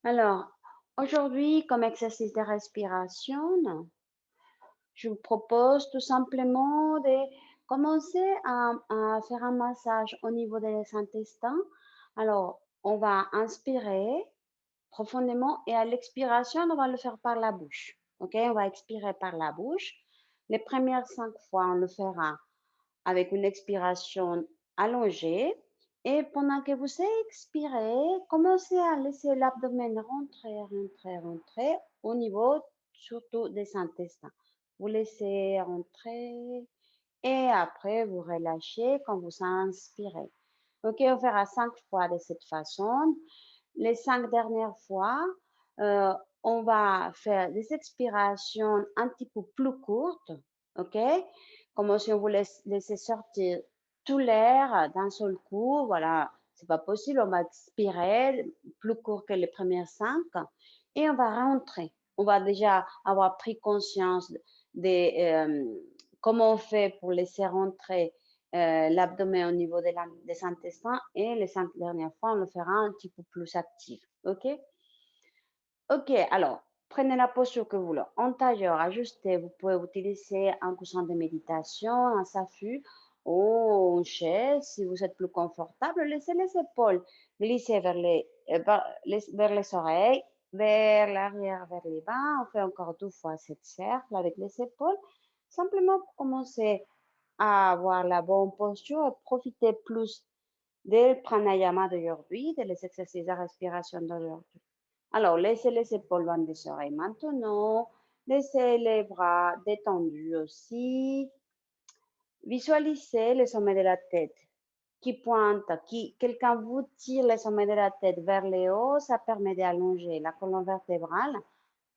Alors, aujourd'hui, comme exercice de respiration, je vous propose tout simplement de commencer à faire un massage au niveau des intestins. Alors, on va inspirer profondément et à l'expiration, on va le faire par la bouche. OK? On va expirer par la bouche. Les premières 5 fois, on le fera avec une expiration allongée. Et pendant que vous expirez, commencez à laisser l'abdomen rentrer, rentrer, rentrer au niveau surtout des intestins. Vous laissez rentrer et après vous relâchez quand vous inspirez. Ok, on fera 5 fois de cette façon. Les 5 dernières fois, euh, on va faire des expirations un petit peu plus courtes, ok? Comme si on vous laissait sortir tout l'air d'un seul coup, voilà, c'est pas possible, on va expirer plus court que les premières 5 et on va rentrer. On va déjà avoir pris conscience de comment on fait pour laisser rentrer l'abdomen au niveau des intestins et les 5 dernières fois, on le fera un petit peu plus actif. OK? OK, alors, prenez la posture que vous voulez. En tailleur, ajustez, vous pouvez utiliser un coussin de méditation, un SAFU ou une chaise si vous êtes plus confortable. Laissez les épaules glisser vers les oreilles, vers l'arrière, vers les bas. On fait encore 2 fois cette cercle avec les épaules. Simplement pour commencer à avoir la bonne posture et profiter plus del pranayama d'aujourd'hui, des exercices de respiration d'aujourd'hui. Alors, laissez les épaules loin des oreilles maintenant. Laissez les bras détendus aussi. Visualisez le sommet de la tête qui pointe, qui quelqu'un vous tire le sommet de la tête vers le haut. Ça permet d'allonger la colonne vertébrale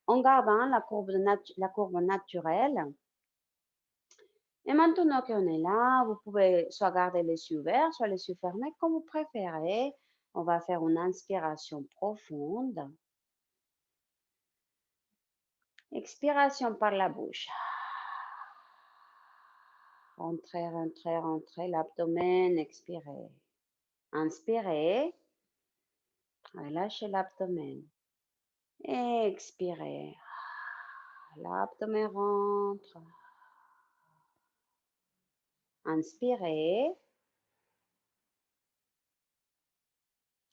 en gardant la courbe naturelle. Et maintenant qu'on est là, vous pouvez soit garder les yeux ouverts, soit les yeux fermés, comme vous préférez. On va faire une inspiration profonde. Expiration par la bouche. Rentrez, rentrez, rentrez l'abdomen, expirez. Inspirez, relâchez l'abdomen. Expirez. L'abdomen rentre. Inspirez.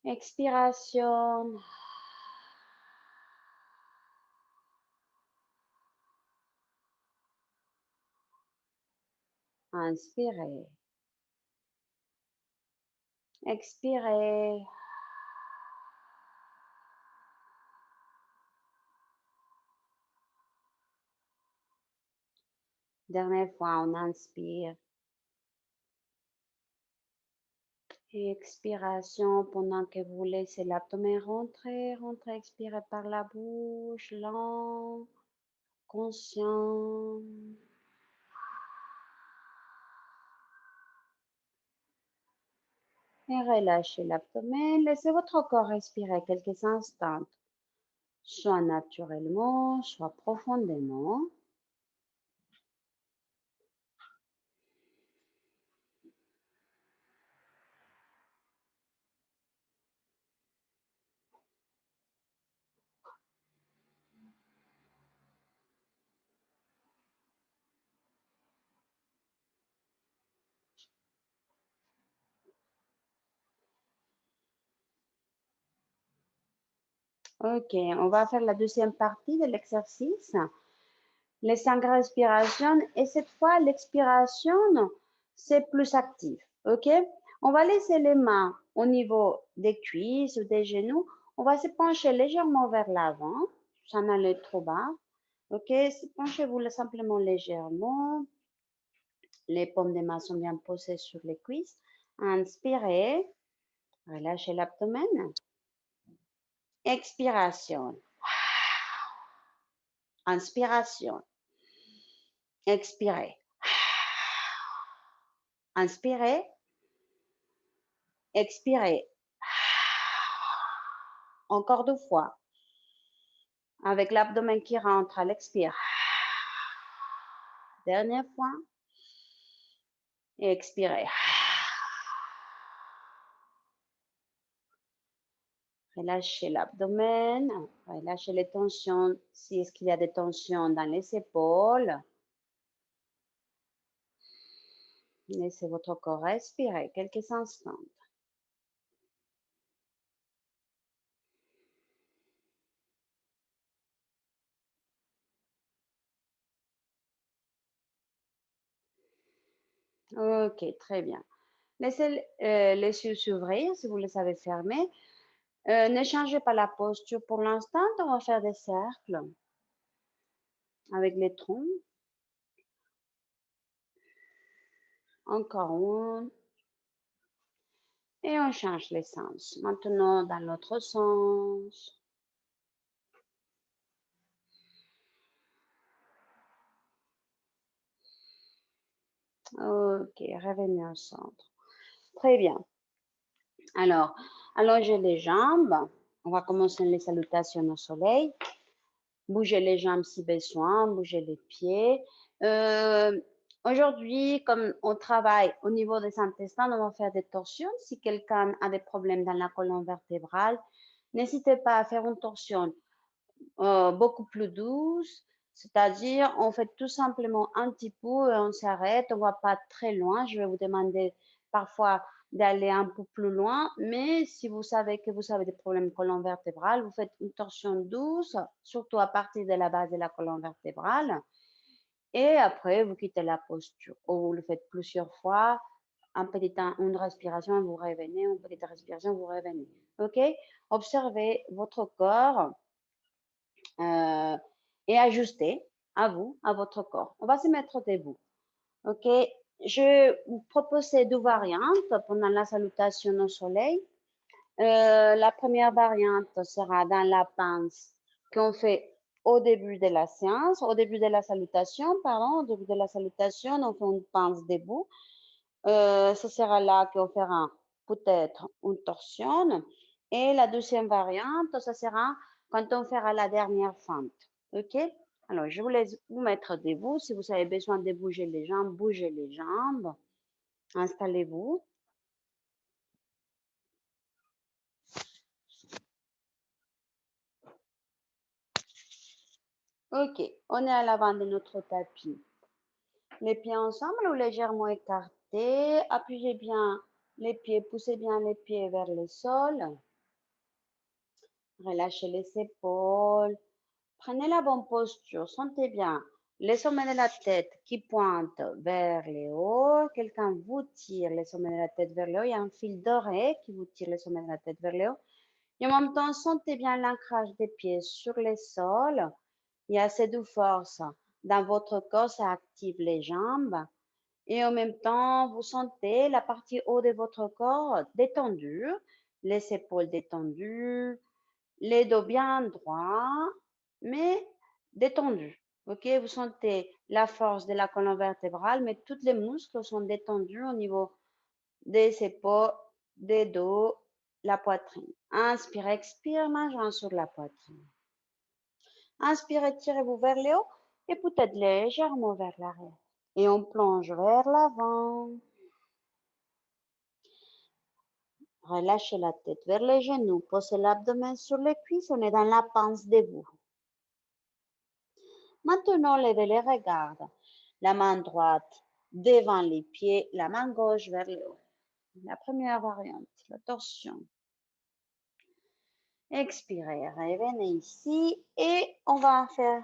Expiration. Inspirez. Expirez. Dernière fois, on inspire. Et expiration pendant que vous laissez l'abdomen rentrer, rentrer, expirez par la bouche, lent, conscient. Et relâchez l'abdomen, laissez votre corps respirer quelques instants, soit naturellement, soit profondément. Ok, on va faire la deuxième partie de l'exercice. Les 5 respirations et cette fois l'expiration, c'est plus actif. Ok, on va laisser les mains au niveau des cuisses ou des genoux. On va se pencher légèrement vers l'avant, sans aller trop bas. Ok, penchez-vous simplement légèrement. Les paumes des mains sont bien posées sur les cuisses. Inspirez, relâchez l'abdomen. Expiration. Inspiration. Expirez. Inspirez. Expirez. Encore 2 fois. Avec l'abdomen qui rentre à l'expire. Dernière fois. Et expirez. Relâchez l'abdomen, relâchez les tensions, si est-ce qu'il y a des tensions dans les épaules. Laissez votre corps respirer quelques instants. Ok, très bien. Laissez les yeux s'ouvrir si vous les avez fermés. Ne changez pas la posture pour l'instant. On va faire des cercles avec les troncs. Encore un. Et on change les sens. Maintenant, dans l'autre sens. Ok, revenez au centre. Très bien. Alors, allongez les jambes. On va commencer les salutations au soleil. Bougez les jambes si besoin, bougez les pieds. Aujourd'hui, comme on travaille au niveau des intestins, on va faire des torsions. Si quelqu'un a des problèmes dans la colonne vertébrale, n'hésitez pas à faire une torsion beaucoup plus douce. C'est-à-dire, on fait tout simplement un petit peu et on s'arrête. On ne va pas très loin. Je vais vous demander parfois d'aller un peu plus loin. Mais si vous savez que vous avez des problèmes colonne vertébrale, vous faites une torsion douce, surtout à partir de la base de la colonne vertébrale. Et après, vous quittez la posture. Ou vous le faites plusieurs fois. Une respiration, vous revenez. Une petite respiration, vous revenez. OK? Observez votre corps et ajustez à vous, à votre corps. On va se mettre debout. OK? Je vous propose ces deux variantes pendant la salutation au soleil. La première variante sera dans la pince qu'on fait au début de la séance, au début de la salutation, pardon, au début de la salutation, on fait une pince debout. Ce sera là qu'on fera peut-être une torsion. Et la deuxième variante, ça sera quand on fera la dernière fente. OK? Alors, je vous laisse vous mettre debout. Si vous avez besoin de bouger les jambes, bougez les jambes. Installez-vous. OK, on est à l'avant de notre tapis. Les pieds ensemble ou légèrement écartés. Appuyez bien les pieds, poussez bien les pieds vers le sol. Relâchez les épaules. Prenez la bonne posture. Sentez bien les sommets de la tête qui pointent vers le haut. Quelqu'un vous tire les sommets de la tête vers le haut. Il y a un fil doré qui vous tire les sommets de la tête vers le haut. Et en même temps, sentez bien l'ancrage des pieds sur le sol. Il y a assez de force dans votre corps, ça active les jambes. Et en même temps, vous sentez la partie haute de votre corps détendue, les épaules détendues, les dos bien droits, mais détendus. Ok, vous sentez la force de la colonne vertébrale, mais tous les muscles sont détendus au niveau des épaules, des dos, la poitrine. Inspirez, expire, mangeant sur la poitrine. Inspirez, tirez-vous vers le haut et peut-être légèrement vers l'arrière. Et on plonge vers l'avant. Relâchez la tête vers les genoux. Posez l'abdomen sur les cuisses. On est dans la pince debout. Maintenant, levez les regards. La main droite devant les pieds, la main gauche vers le haut. La première variante, la torsion. Expirez, revenez ici et on va faire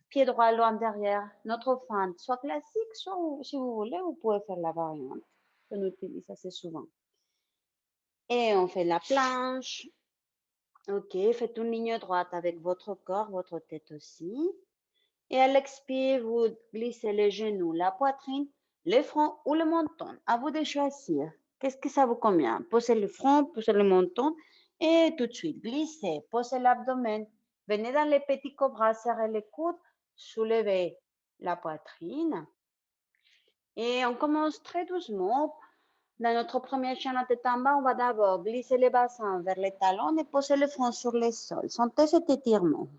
pied droit loin derrière notre fente, soit classique, soit si vous voulez, vous pouvez faire la variante qu'on utilise assez souvent. Et on fait la planche. Ok, faites une ligne droite avec votre corps, votre tête aussi. Et à l'expire, vous glissez les genoux, la poitrine, le front ou le menton. À vous de choisir. Qu'est-ce que ça vous convient? Posez le front, posez le menton et tout de suite, glissez, posez l'abdomen. Venez dans les petits cobras, serrez les coudes, soulevez la poitrine. Et on commence très doucement. Dans notre première chaîne de tête en bas, on va d'abord glisser les bassins vers les talons et poser le front sur le sol. Sentez cet étirement.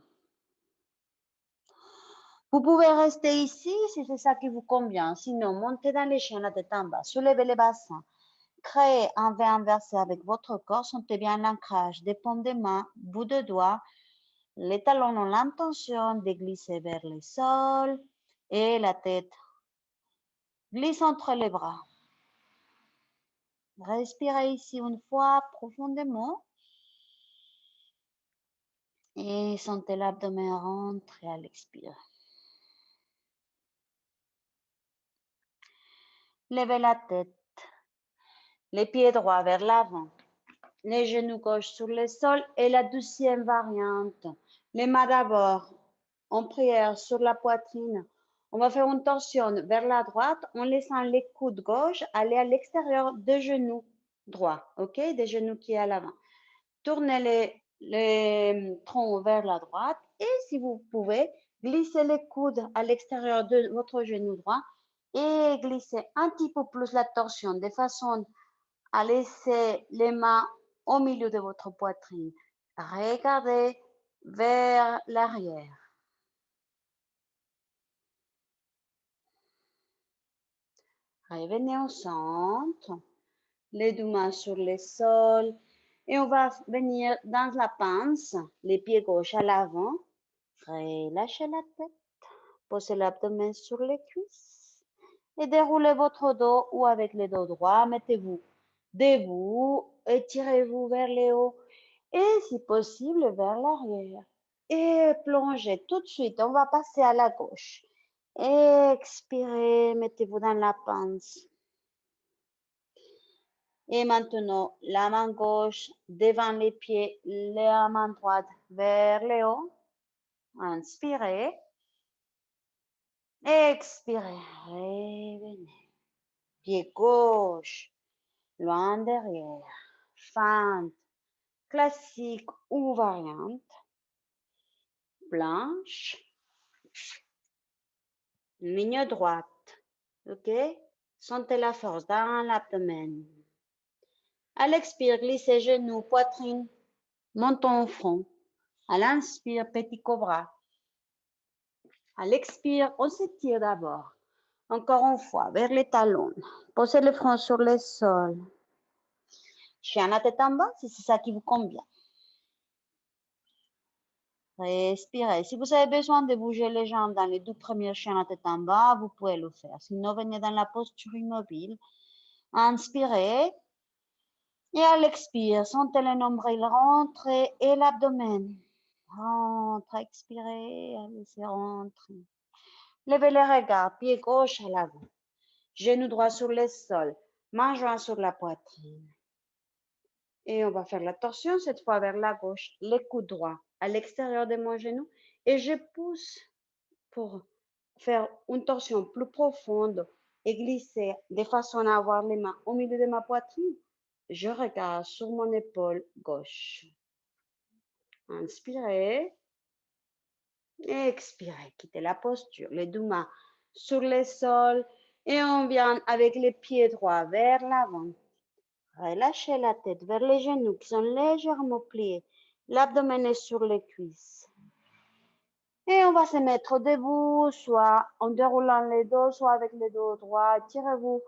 Vous pouvez rester ici si c'est ça qui vous convient. Sinon, montez dans les chaînes de tête en bas, soulevez les bassins créez un V inversé avec votre corps, sentez bien l'ancrage des paumes des mains, bout de doigts. Les talons ont l'intention de glisser vers le sol et la tête glisse entre les bras. Respirez ici une fois profondément et sentez l'abdomen rentrer à l'expire. Levez la tête, les pieds droits vers l'avant, les genoux gauche sur le sol et la deuxième variante. Les mains d'abord en prière sur la poitrine. On va faire une torsion vers la droite en laissant les coudes gauche aller à l'extérieur des genoux droits, ok? Des genoux qui est à l'avant. Tournez les troncs vers la droite et si vous pouvez, glissez les coudes à l'extérieur de votre genou droit et glissez un petit peu plus la torsion de façon à laisser les mains au milieu de votre poitrine. Regardez vers l'arrière. Revenez au centre, les deux mains sur le sol et on va venir dans la pince, les pieds gauche à l'avant. Relâchez la tête, posez l'abdomen sur les cuisses et déroulez votre dos ou avec le dos droit, mettez-vous debout, étirez-vous vers le haut et si possible vers l'arrière. Et plongez tout de suite, on va passer à la gauche. Expirez, mettez-vous dans la pince. Et maintenant, la main gauche devant les pieds, la main droite vers le haut. Inspirez. Expirez. Revenez. Pied gauche, loin derrière. Fente, classique ou variante. Planche. Ligne droite. OK? Sentez la force dans l'abdomen. À l'expire, glissez genoux, poitrine, menton au front. À l'inspire, petit cobra. À l'expire, on s'étire d'abord. Encore une fois, vers les talons. Posez le front sur le sol. Chien à tête en bas, si c'est ça qui vous convient. Respirez. Si vous avez besoin de bouger les jambes dans les 2 premiers chiens à tête en bas, vous pouvez le faire. Sinon, venez dans la posture immobile. Inspirez. Et à l'expire, sentez le nombril rentrer et l'abdomen. Rentre, expirez, laissez rentrer. Levez le regard, pied gauche à l'avant. Genou droit sur le sol, main jointe sur la poitrine. Et on va faire la torsion, cette fois vers la gauche, les coudes droits à l'extérieur de mon genou. Et je pousse pour faire une torsion plus profonde et glisser de façon à avoir les mains au milieu de ma poitrine. Je regarde sur mon épaule gauche. Inspirez. Expirez. Quittez la posture. Les deux mains sur le sol. Et on vient avec les pieds droits vers l'avant. Relâchez la tête vers les genoux qui sont légèrement pliés. L'abdomen est sur les cuisses. Et on va se mettre debout, soit en déroulant les dos, soit avec les dos droits. Tirez-vous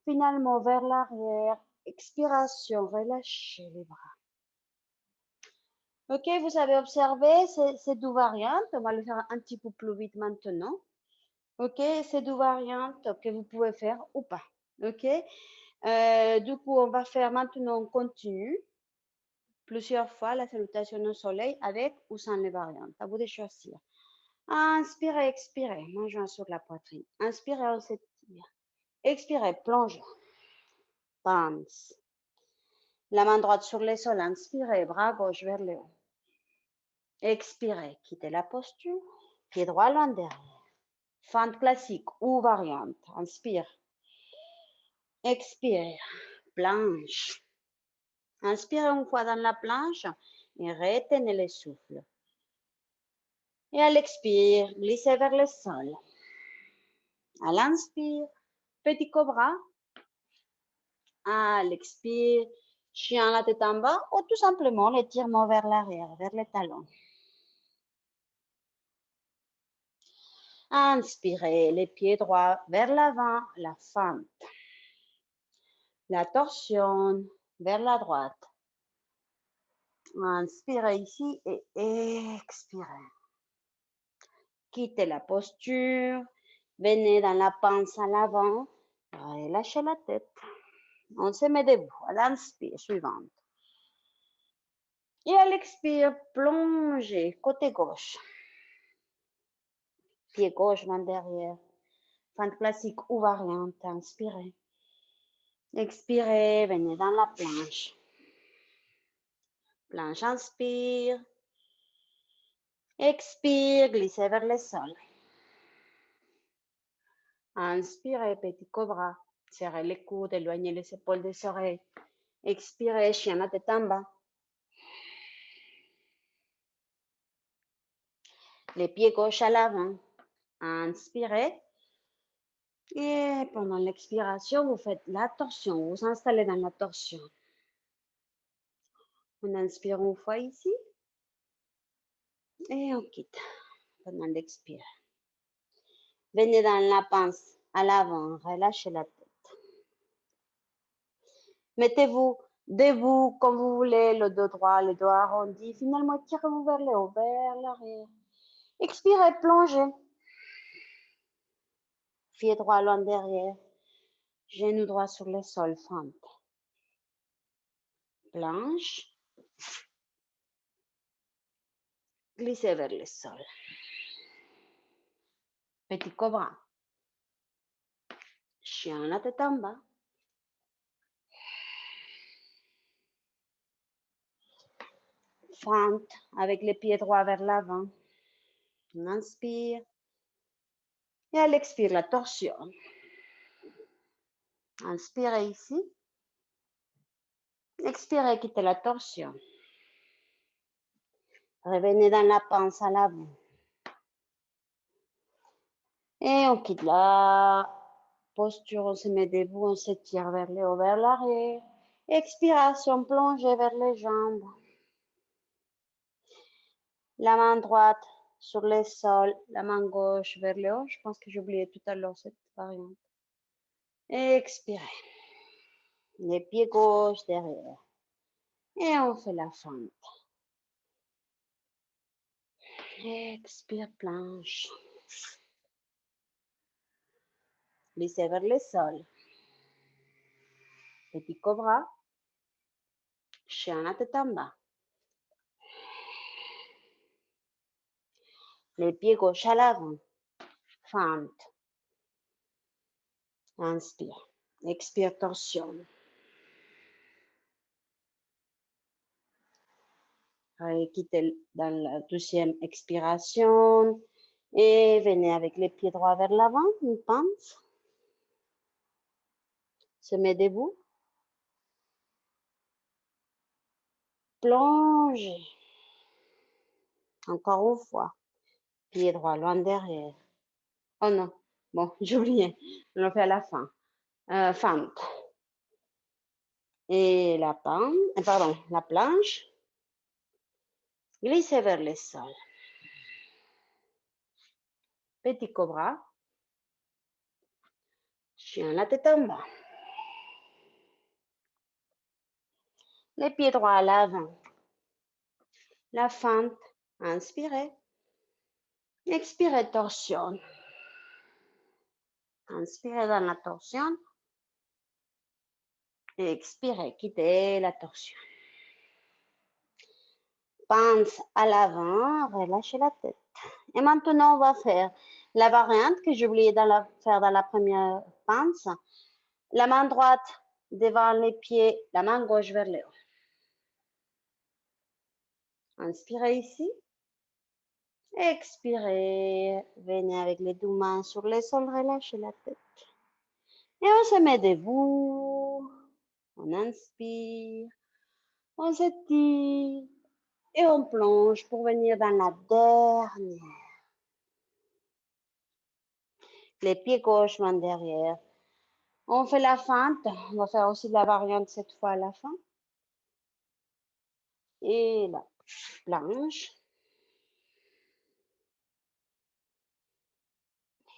finalement vers l'arrière. Expiration, relâchez les bras. Ok, vous avez observé ces 2 variantes. On va le faire un petit peu plus vite maintenant. Ok, ces 2 variantes que vous pouvez faire ou pas. Ok, du coup, on va faire maintenant en continu plusieurs fois la salutation au soleil avec ou sans les variantes. À vous de choisir. Inspirez, expirez, main jointe sur la poitrine. Inspirez, on s'étire. Expirez, plonge. Pince. La main droite sur le sol. Inspirez, bras gauche vers le haut. Expirez, quittez la posture. Pied droit loin derrière. Fente classique ou variante. Inspire. Expire. Planche. Inspirez une fois dans la planche et retenez le souffle. Et à l'expire, glissez vers le sol. À l'inspire, petit cobra. À l'expire, chien la tête en bas ou tout simplement l'étirement vers l'arrière, vers les talons. Inspirez les pieds droits vers l'avant, la fente. La torsion vers la droite. Inspirez ici et expirez. Quittez la posture. Venez dans la panse à l'avant. Relâchez la tête. On se met debout à l'inspire suivante. Et à l'expire, plongez côté gauche. Pied gauche, main derrière. Fente classique ou variante. Inspirez. Expirez, venez dans la planche. Planche, inspire. Expire, glissez vers le sol. Inspirez, petit cobra. Serrez les coudes, éloignez les épaules des oreilles. Expirez, chien à tête en bas. Les pieds gauche à l'avant. Inspirez. Et pendant l'expiration, vous faites la torsion. Vous vous installez dans la torsion. On inspire une fois ici. Et on quitte pendant l'expire. Venez dans la pince à l'avant. Relâchez la tête. Mettez-vous debout comme vous voulez, le dos droit, le dos arrondi. Finalement, tirez-vous vers le haut, vers l'arrière. Expirez, plongez. Pied droit loin derrière. Genou droit sur le sol, fente. Planche. Glissez vers le sol. Petit cobra. Chien la tête en bas. Fente avec les pieds droits vers l'avant. On inspire. Et à l'expire, la torsion. Inspirez ici. Expirez, quittez la torsion. Revenez dans la panse à l'avant. Et on quitte la posture, on se met debout, on s'étire vers le haut, vers l'arrière. Expiration, plongée vers les jambes. La main droite sur le sol, la main gauche vers le haut. Je pense que j'ai oublié tout à l'heure cette variante. Expirez. Les pieds gauche derrière. Et on fait la fente. Expire, planche. Glissez vers le sol. Petit cobra. Chien à tête en bas. Les pieds gauche à l'avant. Fente. Inspire. Expire, torsion. Quittez dans la deuxième expiration. Et venez avec les pieds droits vers l'avant, une pince. Se met debout. Plongez. Encore une fois. Pied droit loin derrière. Oh non. Bon, j'ai oublié. On le fait à la fin. Fente. Et la pardon, la planche. Glissez vers le sol. Petit cobra. Chien la tête en bas. Les pieds droits à l'avant. La fente. Inspirez. Expirez, torsion. Inspirez dans la torsion. Et expirez, quittez la torsion. Pince à l'avant, relâchez la tête. Et maintenant, on va faire la variante que j'ai oublié de faire dans la première pince. La main droite devant les pieds, la main gauche vers le haut. Inspirez ici. Expirez. Venez avec les deux mains sur le sol, relâchez la tête. Et on se met debout. On inspire. On s'étire. Et on plonge pour venir dans la dernière. Les pieds gauche, main derrière. On fait la fente. On va faire aussi de la variante cette fois à la fin. Et la planche.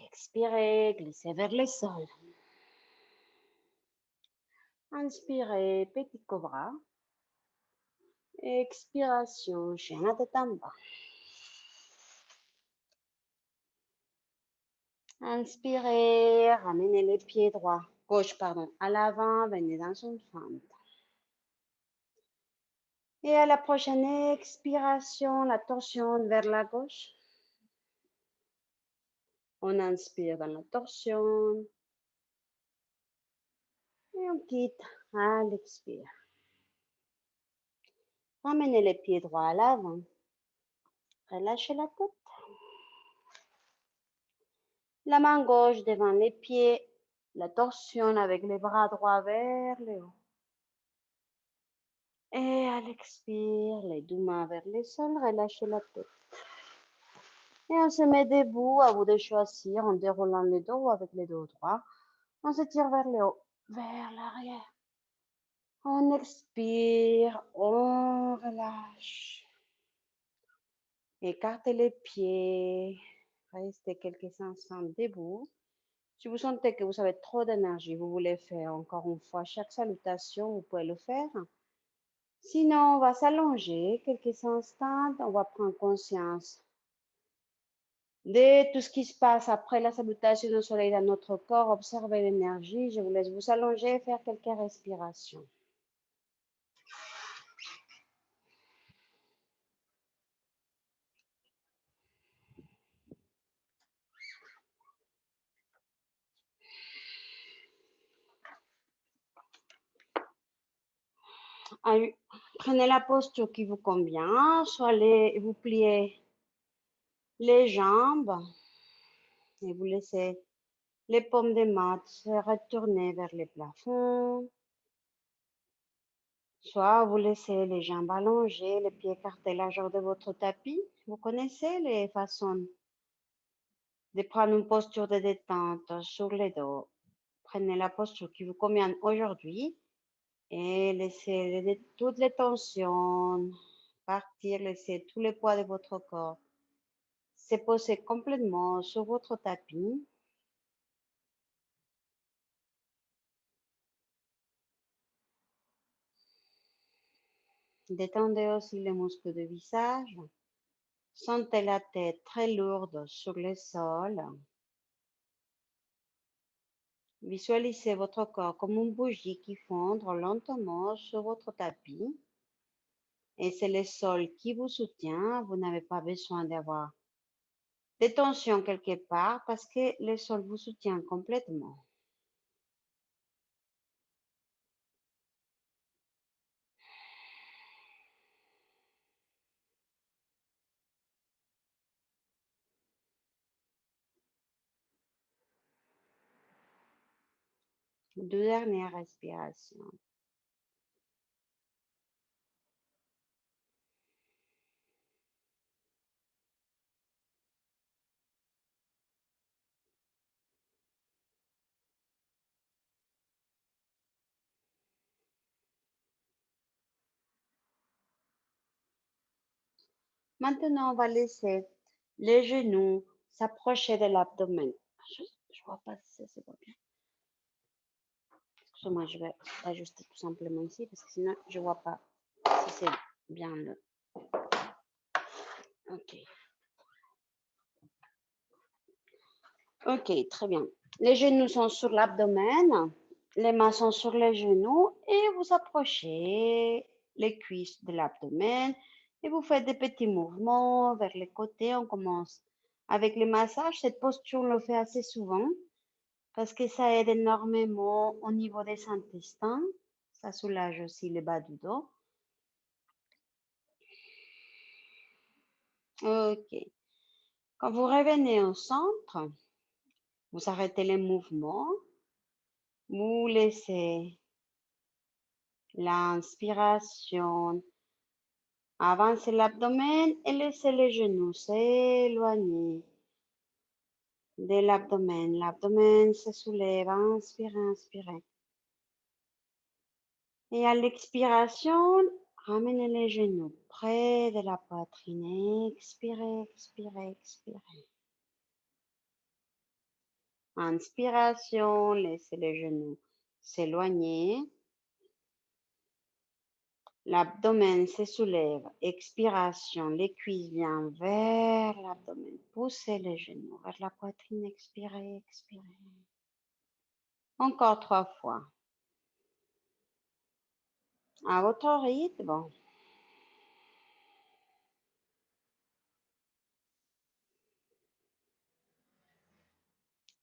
Expirez, glissez vers le sol. Inspirez, petit cobra. Expiration, chien à tête en bas. Inspirez, ramenez les pieds droits, gauche, pardon, à l'avant, venez dans une fente. Et à la prochaine expiration, la torsion vers la gauche. On inspire dans la torsion. Et on quitte à l'expire. Ramenez les pieds droits à l'avant. Relâchez la tête. La main gauche devant les pieds. La torsion avec les bras droits vers le haut. Et à l'expire, les deux mains vers le sol, relâchez la tête. Et on se met debout, à vous de choisir, en déroulant les dos avec les dos droits. On se tire vers le haut, vers l'arrière. On expire, on relâche. Écartez les pieds. Restez quelques instants debout. Si vous sentez que vous avez trop d'énergie, vous voulez faire encore une fois chaque salutation, vous pouvez le faire. Sinon, on va s'allonger quelques instants, on va prendre conscience de tout ce qui se passe après la salutation du soleil dans notre corps. Observez l'énergie. Je vous laisse vous allonger et faire quelques respirations. Prenez la posture qui vous convient, soit vous pliez les jambes et vous laissez les paumes des mains se retourner vers le plafond. Soit vous laissez les jambes allongées, les pieds écartés largeur de votre tapis. Vous connaissez les façons de prendre une posture de détente sur les dos. Prenez la posture qui vous convient aujourd'hui et laissez toutes les tensions partir, laissez tout le poids de votre corps se poser complètement sur votre tapis. Détendez aussi les muscles du visage. Sentez la tête très lourde sur le sol. Visualisez votre corps comme une bougie qui fondre lentement sur votre tapis. Et c'est le sol qui vous soutient. Vous n'avez pas besoin d'avoir des tensions quelque part parce que le sol vous soutient complètement. Deux dernières respirations. Maintenant, on va laisser les genoux s'approcher de l'abdomen. Je ne vois pas si ça se voit bien. Excusez-moi, je vais ajuster tout simplement ici parce que sinon, je ne vois pas si c'est bien le... Ok. Ok, très bien. Les genoux sont sur l'abdomen, les mains sont sur les genoux et vous approchez les cuisses de l'abdomen et vous faites des petits mouvements vers les côtés. On commence avec les massages. Cette posture, on le fait assez souvent parce que ça aide énormément au niveau des intestins. Ça soulage aussi le bas du dos. Ok. Quand vous revenez au centre, vous arrêtez les mouvements. Vous laissez l'inspiration avancer l'abdomen et laissez les genoux s'éloigner de l'abdomen. L'abdomen se soulève. Inspirez, inspirez. Et à l'expiration, ramenez les genoux près de la poitrine. Expirez, expirez, expirez. Inspiration, laissez les genoux s'éloigner. L'abdomen se soulève. Expiration. Les cuisses viennent vers l'abdomen. Poussez les genoux vers la poitrine. Expirez, expirez. Encore 3 fois. À votre rythme.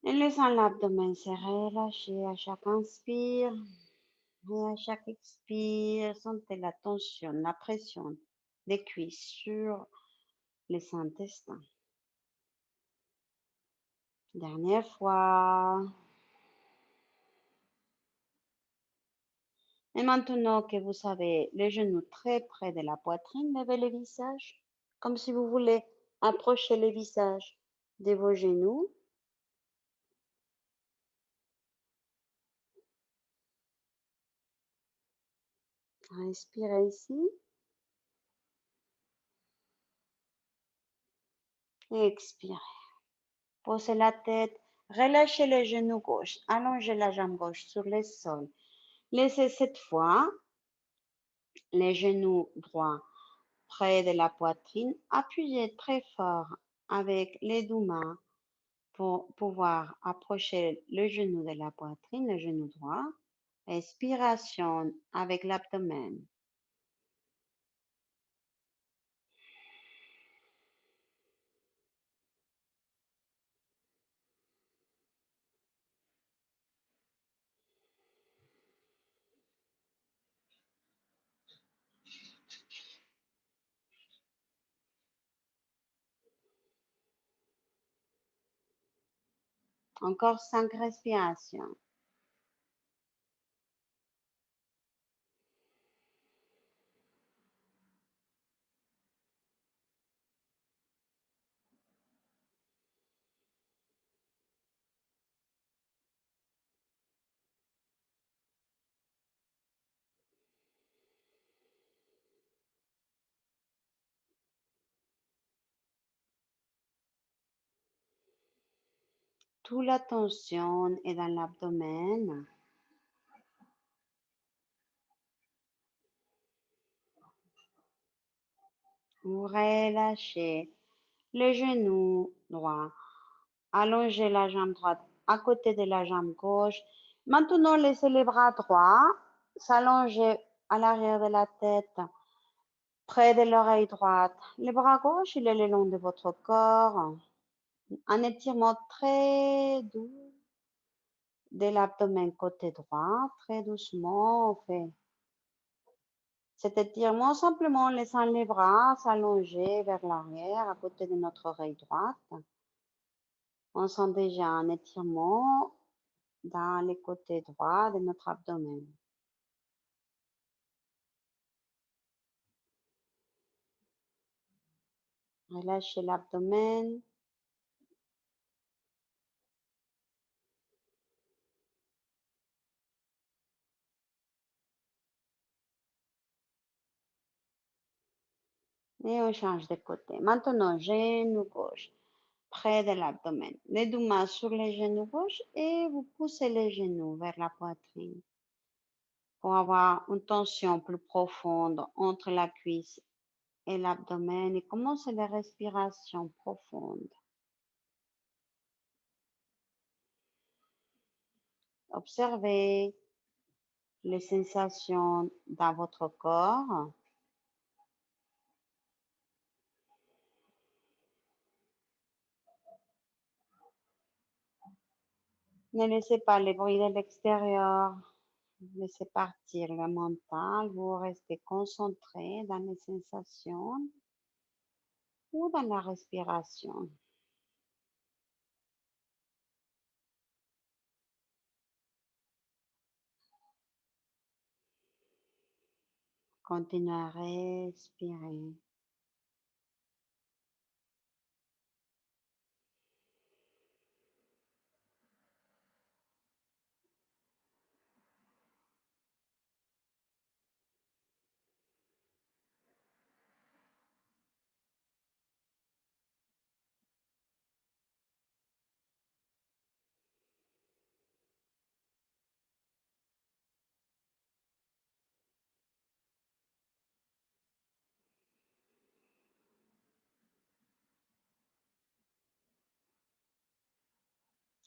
Et laissant l'abdomen se relâcher à chaque inspire et à chaque expire. Sentez la tension, la pression des cuisses sur les intestins. Dernière fois. Et maintenant que vous avez les genoux très près de la poitrine, levez le visage, comme si vous voulez approcher le visage de vos genoux. Respirez ici. Et expirez. Posez la tête. Relâchez le genou gauche. Allongez la jambe gauche sur le sol. Laissez cette fois les genoux droits près de la poitrine. Appuyez très fort avec les deux mains pour pouvoir approcher le genou de la poitrine, le genou droit. Expiration avec l'abdomen. Encore 5 respirations. Toute la tension est dans l'abdomen. Vous relâchez le genou droit. Allongez la jambe droite à côté de la jambe gauche. Maintenant, laissez les bras droits s'allonger à l'arrière de la tête, près de l'oreille droite. Les bras gauches, il est le long de votre corps. Un étirement très doux de l'abdomen côté droit, très doucement, on fait cet étirement simplement en laissant les bras s'allonger vers l'arrière à côté de notre oreille droite. On sent déjà un étirement dans les côtés droits de notre abdomen. Relâchez l'abdomen. Et on change de côté. Maintenant, genou gauche, près de l'abdomen. Les deux mains sur les genoux gauche et vous poussez les genoux vers la poitrine pour avoir une tension plus profonde entre la cuisse et l'abdomen et commencez la respiration profonde. Observez les sensations dans votre corps. Ne laissez pas les bruits de l'extérieur. Laissez partir le mental. Vous restez concentré dans les sensations ou dans la respiration. Continuez à respirer.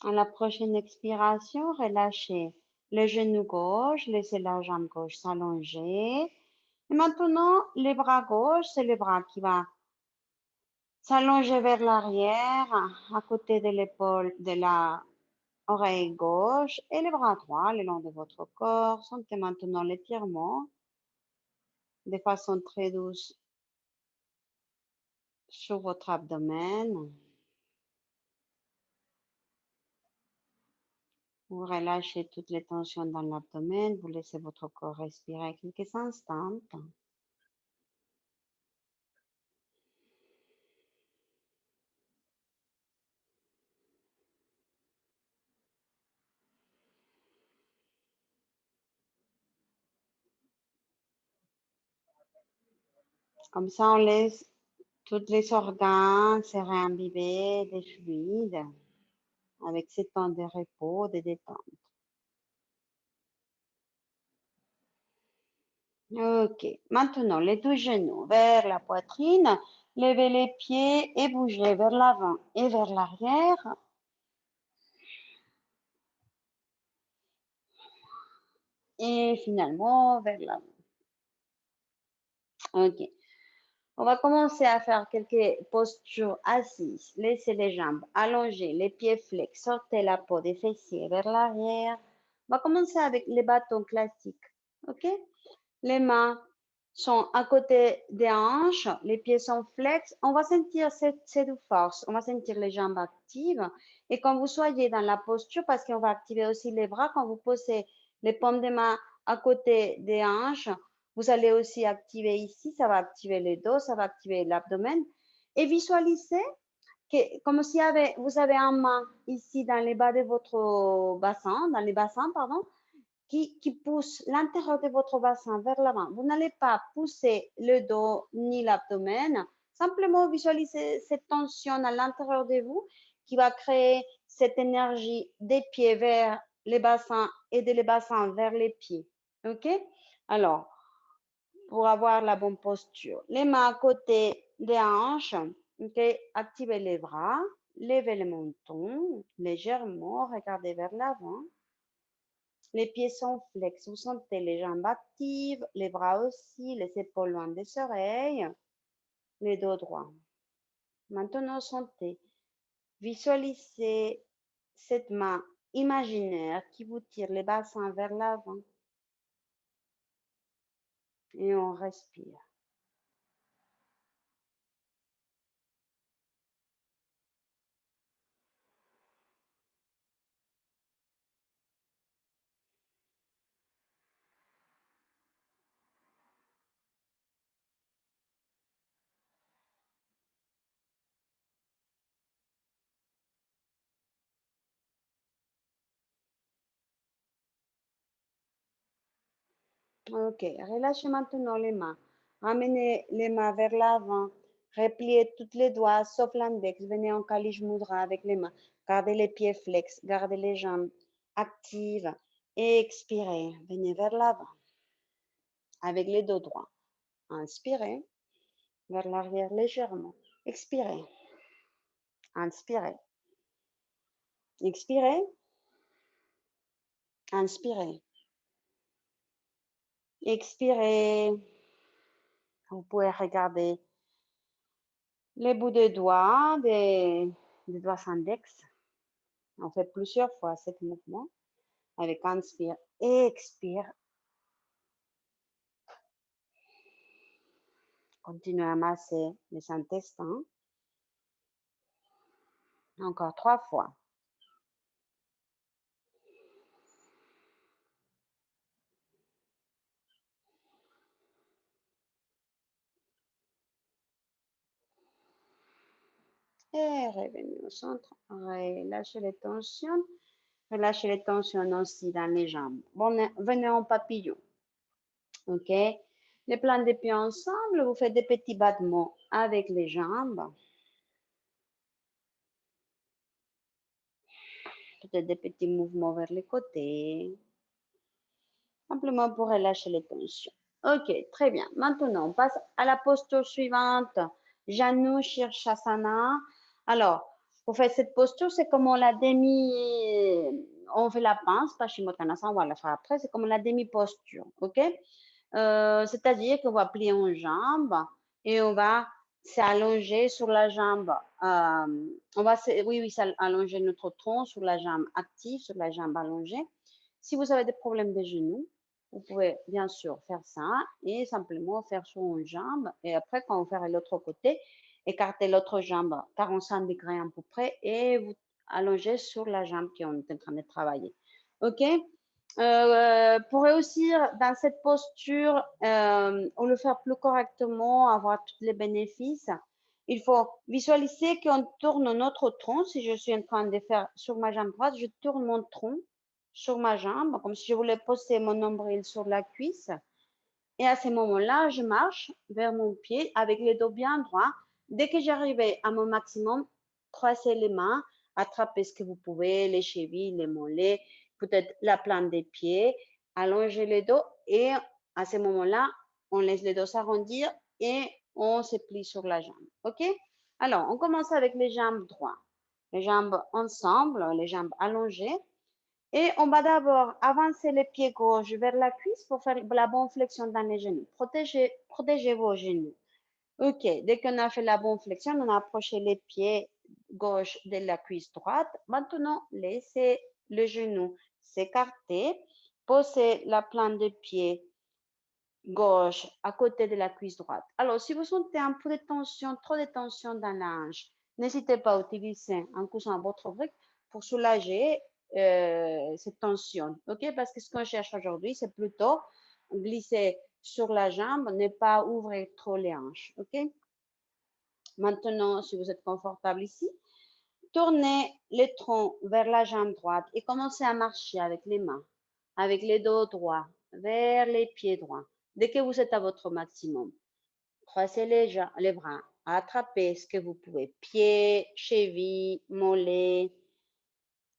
À la prochaine expiration, relâchez le genou gauche, laissez la jambe gauche s'allonger. Et maintenant, les bras gauche, c'est le bras qui va s'allonger vers l'arrière, à côté de l'épaule de la oreille gauche, et les bras droits le long de votre corps. Sentez maintenant l'étirement de façon très douce sur votre abdomen. Vous relâchez toutes les tensions dans l'abdomen, vous laissez votre corps respirer quelques instants. Comme ça, on laisse tous les organes se réimbiber des fluides avec ce temps de repos, de détente. Ok, maintenant les deux genoux vers la poitrine, levez les pieds et bougez vers l'avant et vers l'arrière. Et finalement vers l'avant. Ok, on va commencer à faire quelques postures assises. Laissez les jambes allongées, les pieds flex, sortez la peau des fessiers vers l'arrière. On va commencer avec les bâtons classiques. Ok, les mains sont à côté des hanches, les pieds sont flex. On va sentir cette force, on va sentir les jambes actives. Et quand vous soyez dans la posture, parce qu'on va activer aussi les bras, quand vous posez les paumes des mains à côté des hanches, vous allez aussi activer ici, ça va activer les dos, ça va activer l'abdomen. Et visualisez que, comme si vous avez un main ici dans les bas de votre bassin, dans les bassins, pardon, qui pousse l'intérieur de votre bassin vers l'avant. Vous n'allez pas pousser le dos ni l'abdomen. Simplement visualisez cette tension à l'intérieur de vous qui va créer cette énergie des pieds vers les bassins et de les bassins vers les pieds. OK? Alors, pour avoir la bonne posture, les mains à côté des hanches. OK? Activez les bras, levez le menton légèrement, regardez vers l'avant. Les pieds sont flex, vous sentez les jambes actives, les bras aussi, les épaules loin des oreilles, les dos droits. Maintenant, sentez, visualisez cette main imaginaire qui vous tire les bassins vers l'avant. Et on respire. Ok, relâchez maintenant les mains. Ramenez les mains vers l'avant. Repliez toutes les doigts sauf l'index. Venez en Kalish Mudra avec les mains. Gardez les pieds flex. Gardez les jambes actives. Et expirez. Venez vers l'avant avec les dos droits. Inspirez vers l'arrière légèrement. Expirez. Inspirez. Expirez. Inspirez. Expirez. Vous pouvez regarder les bouts des doigts, des doigts index. On fait plusieurs fois ce mouvement avec inspire et expire. Continuez à masser les intestins. Encore 3 fois. Et revenez au centre. Relâchez les tensions. Relâchez les tensions aussi dans les jambes. Bon, venez en papillon. OK? Les plans des pieds ensemble. Vous faites des petits battements avec les jambes. Peut-être des petits mouvements vers les côtés. Simplement pour relâcher les tensions. Ok, très bien. Maintenant, on passe à la posture suivante. Janu Shirshasana. Alors, Pour faire cette posture, c'est comme on la on fait la pince, Paschimottanasana, on va la faire après, c'est comme la demi-posture, ok? C'est-à-dire qu'on va plier en jambe et on va s'allonger sur la jambe. Oui, allonger notre tronc sur la jambe active, sur la jambe allongée. Si vous avez des problèmes de genoux, vous pouvez bien sûr faire ça et simplement faire sur une jambe. Et après, quand vous ferez l'autre côté, écartez l'autre jambe 45 degrés à peu près et vous allongez sur la jambe qu'on est en train de travailler. OK? Pour réussir dans cette posture ou le faire plus correctement, avoir tous les bénéfices, il faut visualiser qu'on tourne notre tronc. Si je suis en train de faire sur ma jambe droite, je tourne mon tronc sur ma jambe, comme si je voulais poser mon nombril sur la cuisse. Et à ce moment-là, je marche vers mon pied avec les dos bien droits. Dès que j'arrive à mon maximum, croisez les mains, attrapez ce que vous pouvez, les chevilles, les mollets, peut-être la plante des pieds, allongez les dos et à ce moment-là, on laisse les dos s'arrondir et on se plie sur la jambe. OK? Alors, on commence avec les jambes droites. Les jambes ensemble, les jambes allongées. Et on va d'abord avancer les pieds gauche vers la cuisse pour faire la bonne flexion dans les genoux. Protégez vos genoux. OK, dès qu'on a fait la bonne flexion, on a approché les pieds gauche de la cuisse droite. Maintenant, laissez le genou s'écarter. Posez la plante de pied gauche à côté de la cuisse droite. Alors, si vous sentez un peu de tension, trop de tension dans la hanche, n'hésitez pas à utiliser un coussin à votre brique pour soulager cette tension. OK? Parce que ce qu'on cherche aujourd'hui, c'est plutôt glisser sur la jambe, ne pas ouvrir trop les hanches. OK? Maintenant, si vous êtes confortable ici, tournez le tronc vers la jambe droite et commencez à marcher avec les mains, avec les dos droits, vers les pieds droits. Dès que vous êtes à votre maximum, croisez les bras, attrapez ce que vous pouvez, pieds, chevilles, mollets.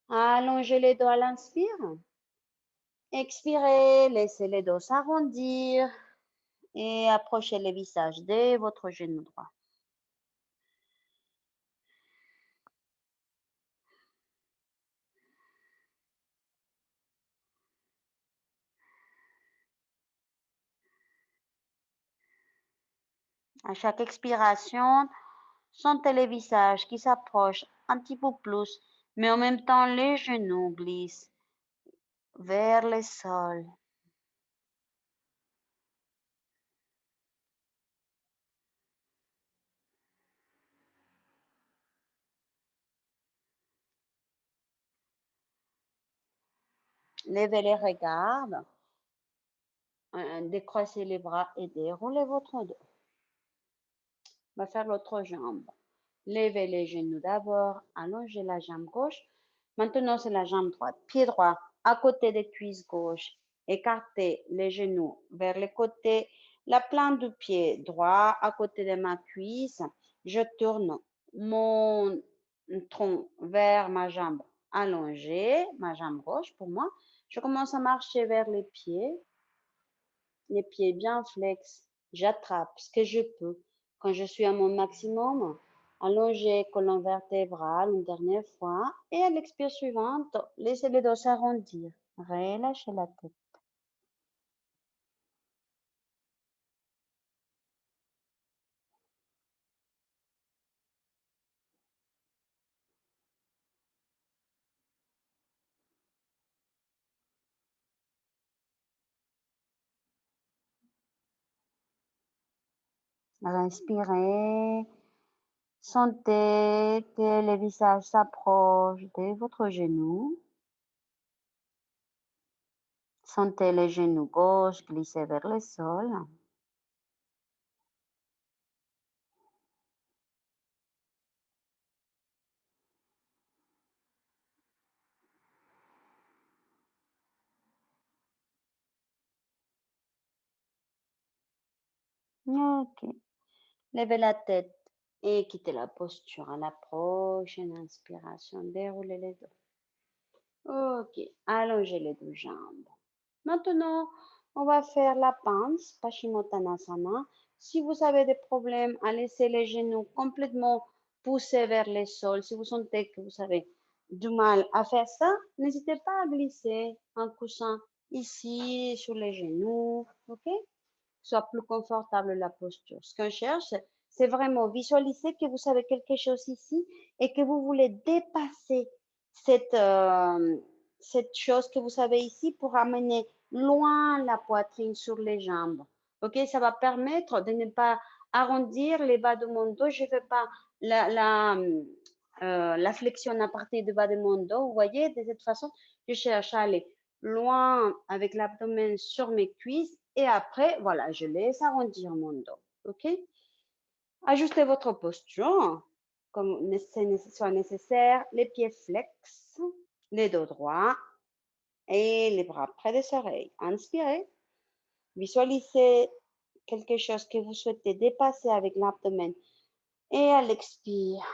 Allongez les dos à l'inspire. Expirez, laissez les dos s'arrondir et approchez le visage de votre genou droit. À chaque expiration, sentez le visage qui s'approche un petit peu plus, mais en même temps les genoux glissent vers le sol. Levez les regards, décroissez les bras et déroulez votre dos. On va faire l'autre jambe. Levez les genoux d'abord, allongez la jambe gauche. Maintenant, c'est la jambe droite. Pied droit à côté des cuisses gauche. Écartez les genoux vers le côté. La plante du pied droit à côté de ma cuisse. Je tourne mon tronc vers ma jambe allongée, ma jambe gauche pour moi. Je commence à marcher vers les pieds bien flex. J'attrape ce que je peux. Quand je suis à mon maximum, allongez colonne vertébrale une dernière fois et à l'expire suivante, laissez le dos s'arrondir. Relâchez la tête. Respirez. Sentez que le visage s'approche de votre genou. Sentez le genou gauche glisser vers le sol. Ok. Levez la tête et quittez la posture à la prochaine inspiration. Déroulez les dos. Ok, allongez les deux jambes. Maintenant, on va faire la pince, Paschimottanasana. Si vous avez des problèmes à laisser les genoux complètement pousser vers le sol. Si vous sentez que vous avez du mal à faire ça, n'hésitez pas à glisser un coussin ici sur les genoux, ok? Soit plus confortable la posture. Ce qu'on cherche, c'est vraiment visualiser que vous avez quelque chose ici et que vous voulez dépasser cette, cette chose que vous avez ici pour amener loin la poitrine sur les jambes. Ok, ça va permettre de ne pas arrondir les bas de mon dos. Je ne fais pas la flexion à partir du bas de mon dos. Vous voyez, de cette façon, je cherche à aller loin avec l'abdomen sur mes cuisses et après, voilà, je laisse arrondir mon dos. OK? Ajustez votre posture comme soit nécessaire. Les pieds flex, les dos droits et les bras près des oreilles. Inspirez. Visualisez quelque chose que vous souhaitez dépasser avec l'abdomen. Et à l'expire,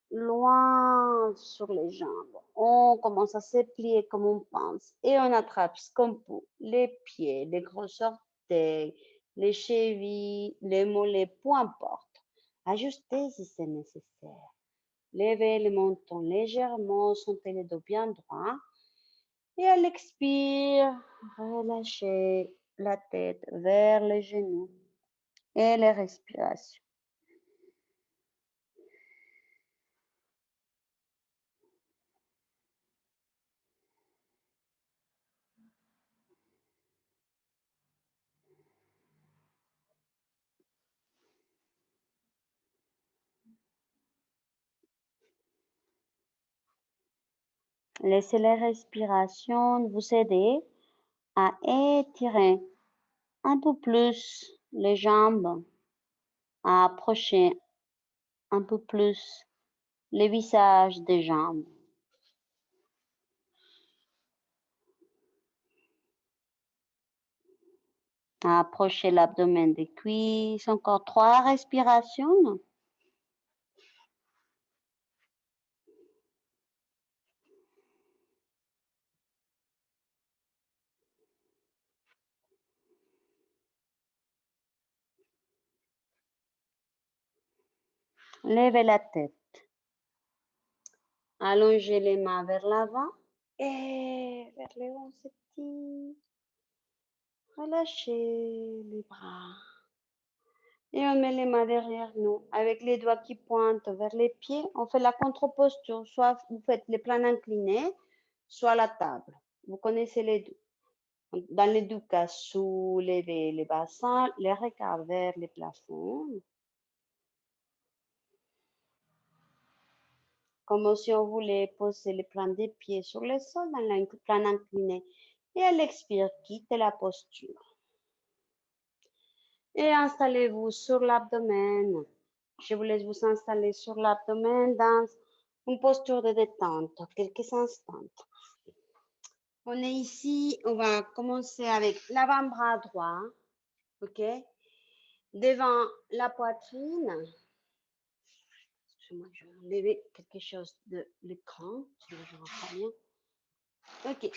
loin sur les jambes. On commence à se plier comme on pense et on attrape ce qu'on peut. Les pieds, les gros orteils, les chevilles, les mollets, peu importe. Ajustez si c'est nécessaire. Levez le menton légèrement, sentez les dos bien droits. Et à l'expire, relâchez la tête vers les genoux et les respirations. Laissez les respirations vous aider à étirer un peu plus les jambes, à approcher un peu plus le visage des jambes, à approcher l'abdomen des cuisses. Encore 3 respirations. Levez la tête. Allongez les mains vers l'avant et vers le haut, c'est petit. Relâchez les bras. Et on met les mains derrière nous avec les doigts qui pointent vers les pieds. On fait la contre-posture. Soit vous faites les plans inclinés, soit la table. Vous connaissez les deux. Dans les deux cas, soulevez les bassins, les regards vers les plafonds. Comme si on voulait poser les plans des pieds sur le sol dans le plan incliné. Et à l'expire, quittez la posture. Et installez-vous sur l'abdomen. Je vous laisse vous installer sur l'abdomen dans une posture de détente, quelques instants. On est ici, on va commencer avec l'avant-bras droit, ok? Devant la poitrine. Excusez-moi, je vais enlever quelque chose de l'écran, sinon je vois pas bien. Ok.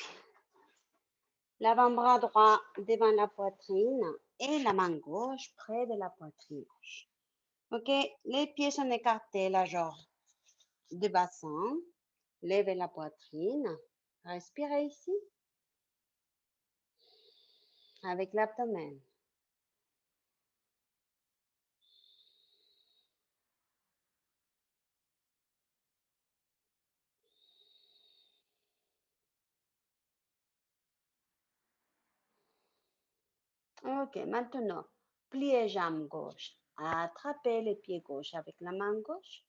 L'avant-bras droit devant la poitrine et la main gauche près de la poitrine gauche. Ok, les pieds sont écartés, la genre de bassin. Levez la poitrine. Respirez ici avec l'abdomen. Ok, maintenant, pliez jambe gauche. Attrapez les pieds gauche avec la main gauche.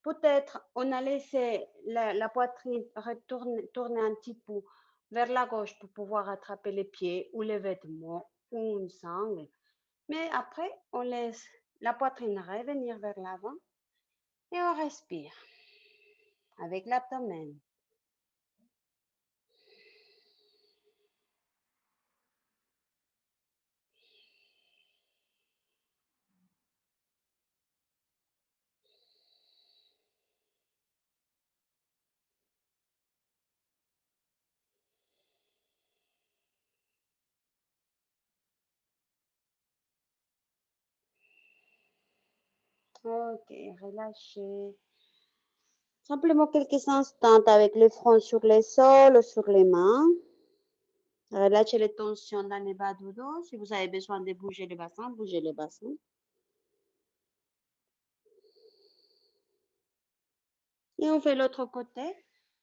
Peut-être on a laissé la poitrine tourner un petit peu vers la gauche pour pouvoir attraper les pieds ou les vêtements ou une sangle. Mais après, on laisse la poitrine revenir vers l'avant et on respire avec l'abdomen. Ok, relâchez. Simplement quelques instants avec le front sur les sols ou sur les mains. Relâchez les tensions dans les bas du dos. Si vous avez besoin de bouger le bassin, bougez le bassin. Et on fait l'autre côté.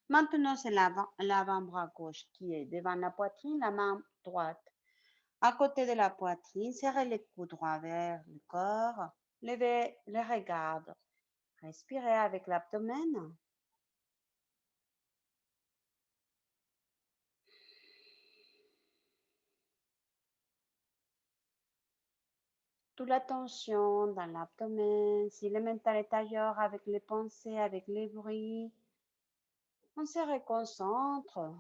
Maintenant, c'est l'avant-bras gauche qui est devant la poitrine, la main droite à côté de la poitrine. Serrez les coudes droits vers le corps. Levez le regard. Respirez avec l'abdomen. Toute la tension dans l'abdomen. Si le mental est ailleurs avec les pensées, avec les bruits, on se reconcentre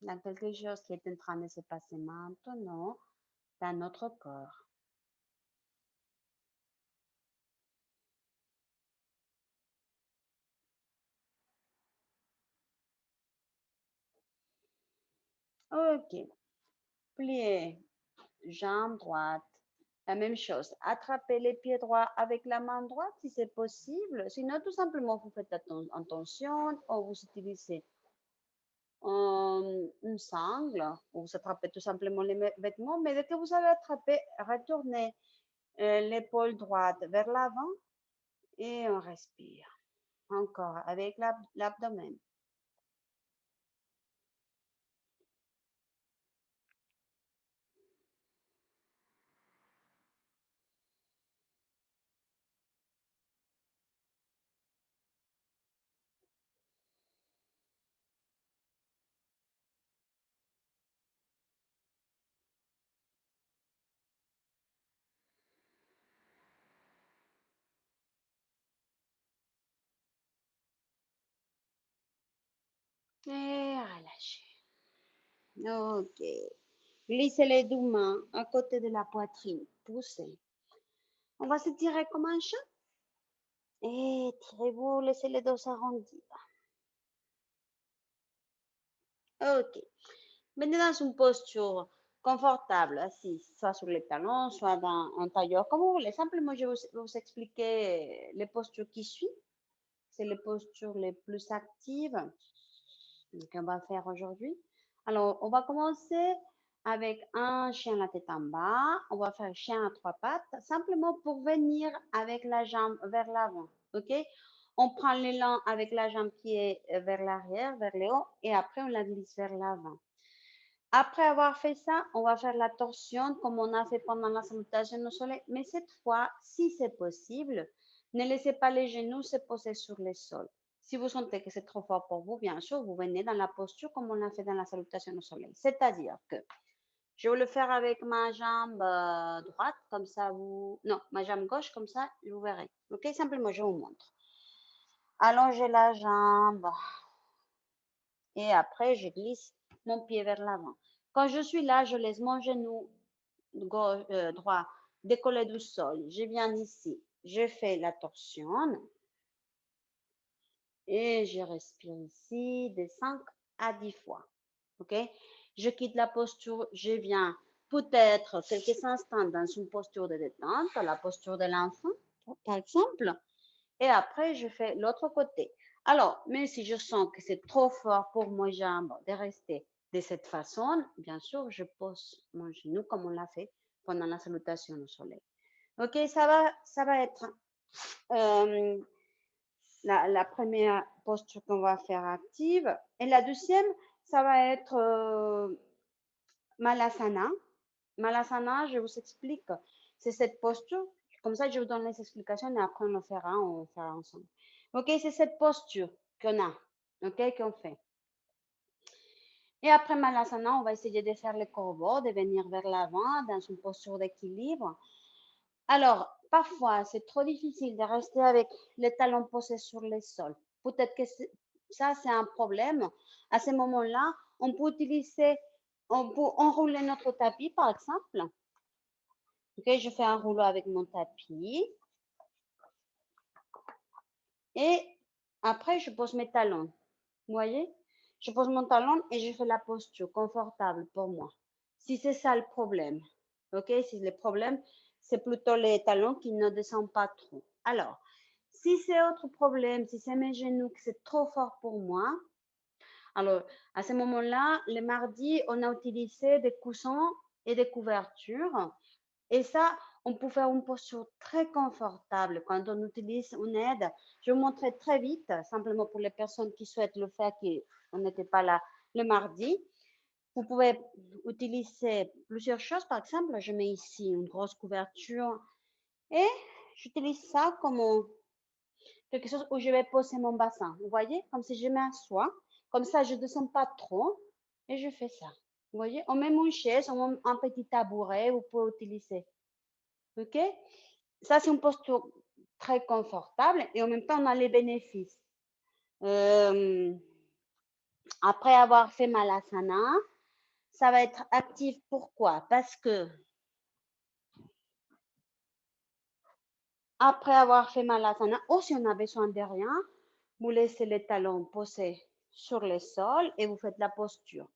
dans quelque chose qui est en train de se passer maintenant dans notre corps. Ok. Pliez, jambe droite. La même chose. Attrapez les pieds droits avec la main droite si c'est possible. Sinon, tout simplement, vous faites attention ou vous utilisez une sangle ou vous attrapez tout simplement les vêtements. Mais dès que vous avez attrapé, retournez l'épaule droite vers l'avant et on respire. Encore avec l'abdomen. Et relâchez. Ok. Glissez les deux mains à côté de la poitrine. Poussez. On va se tirer comme un chat. Et tirez-vous, laissez les dos arrondis. Ok. Venez dans une posture confortable, assis, soit sur les talons, soit dans un tailleur, comme vous voulez. Simplement, je vais vous expliquer les postures qui suivent. C'est les postures les plus actives qu'on va faire aujourd'hui. Alors, on va commencer avec un chien la tête en bas. On va faire chien à trois pattes, simplement pour venir avec la jambe vers l'avant. OK? On prend l'élan avec la jambe qui est vers l'arrière, vers le haut, et après on la glisse vers l'avant. Après avoir fait ça, on va faire la torsion comme on a fait pendant la salutation au soleil. Mais cette fois, si c'est possible, ne laissez pas les genoux se poser sur le sol. Si vous sentez que c'est trop fort pour vous, bien sûr, vous venez dans la posture comme on l'a fait dans la salutation au soleil. C'est-à-dire que je vais le faire avec ma jambe droite, comme ça vous... Non, ma jambe gauche, comme ça, vous verrez. OK, simplement, je vous montre. Allongez la jambe et après, je glisse mon pied vers l'avant. Quand je suis là, je laisse mon genou gauche, droit décollé du sol. Je viens ici, je fais la torsion et je respire ici de 5 à 10 fois. OK? Je quitte la posture, je viens peut-être quelques instants dans une posture de détente, la posture de l'enfant, par exemple, et après je fais l'autre côté. Alors, même si je sens que c'est trop fort pour mes jambes de rester de cette façon, bien sûr, je pose mon genou comme on l'a fait pendant la salutation au soleil. OK, ça va être euh, la première posture qu'on va faire active. Et la deuxième, ça va être Malasana. Malasana, je vous explique. C'est cette posture. Comme ça, je vous donne les explications et après on le fera ensemble. OK, c'est cette posture qu'on a. OK, qu'on fait. Et après Malasana, on va essayer de faire le corbeau, de venir vers l'avant dans une posture d'équilibre. Alors, parfois, c'est trop difficile de rester avec les talons posés sur le sol. Peut-être que ça, c'est un problème. À ce moment-là, on peut enrouler notre tapis, par exemple. Ok, je fais un rouleau avec mon tapis. Et après, je pose mes talons. Vous voyez? Je pose mon talon et je fais la posture confortable pour moi. Si c'est ça le problème. Ok, si le problème, c'est plutôt les talons qui ne descendent pas trop. Alors, Si c'est autre problème, si c'est mes genoux, que c'est trop fort pour moi, alors à ce moment-là, le mardi, on a utilisé des coussins et des couvertures. Et ça, on peut faire une posture très confortable quand on utilise une aide. Je vous montrerai très vite, simplement pour les personnes qui souhaitent le faire, qui on n'était pas là le mardi. Vous pouvez utiliser plusieurs choses. Par exemple, je mets ici une grosse couverture et j'utilise ça comme quelque chose où je vais poser mon bassin. Vous voyez, comme si je m'assois. Comme ça, je ne descends pas trop et je fais ça. Vous voyez, on met une chaise, on met un petit tabouret, vous pouvez utiliser. OK? Ça, c'est une posture très confortable et en même temps, on a les bénéfices. Après avoir fait Malasana, ça va être actif. Pourquoi? Parce que après avoir fait Malasana, ou si on a besoin de rien, vous laissez les talons posés sur le sol et vous faites la posture.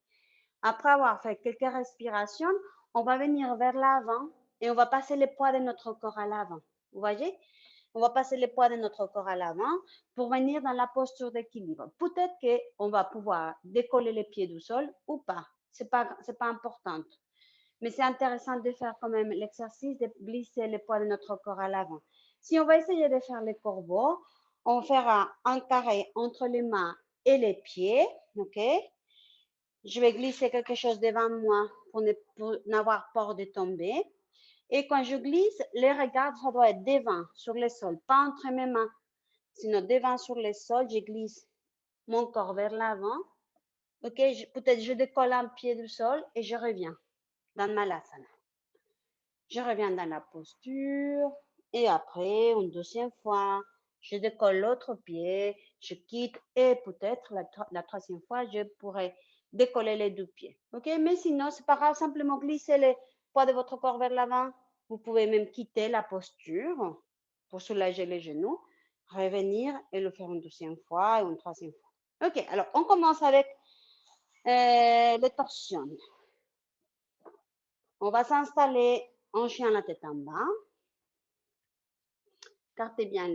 Après avoir fait quelques respirations, on va venir vers l'avant et on va passer le poids de notre corps à l'avant. Vous voyez? On va passer le poids de notre corps à l'avant pour venir dans la posture d'équilibre. Peut-être qu'on va pouvoir décoller les pieds du sol ou pas. C'est pas important. Mais c'est intéressant de faire quand même l'exercice de glisser le poids de notre corps à l'avant. Si on va essayer de faire le corbeau, on fera un carré entre les mains et les pieds, ok? Je vais glisser quelque chose devant moi pour n'avoir peur de tomber. Et quand je glisse, les regards, ça doit être devant, sur le sol, pas entre mes mains. Sinon, devant sur le sol, je glisse mon corps vers l'avant. Ok, peut-être je décolle un pied du sol et je reviens dans Malasana. Je reviens dans la posture et après, une deuxième fois, je décolle l'autre pied, je quitte et peut-être la troisième fois, je pourrais décoller les deux pieds. Ok, mais sinon, c'est pas grave, simplement glisser le poids de votre corps vers l'avant. Vous pouvez même quitter la posture pour soulager les genoux, revenir et le faire une deuxième fois et une troisième fois. Ok, alors on commence avec les torsions. On va s'installer en chien la tête en bas. Cartez bien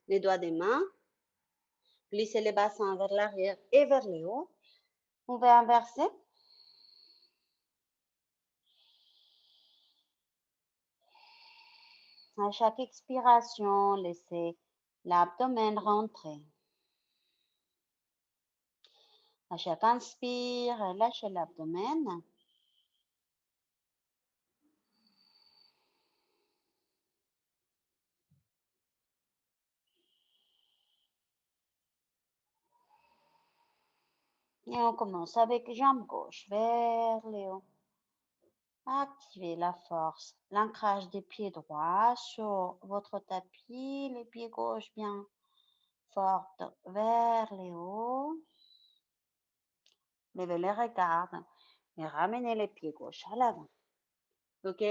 les doigts des mains. Glissez les bassins vers l'arrière et vers le haut. Vous pouvez inverser. À chaque expiration, laissez l'abdomen rentrer. À chaque inspire, lâchez l'abdomen. Et on commence avec jambe gauche vers le haut. Activez la force, l'ancrage des pieds droits sur votre tapis, les pieds gauches bien fortes vers le haut. Levez les regards et ramenez les pieds gauches à l'avant. OK?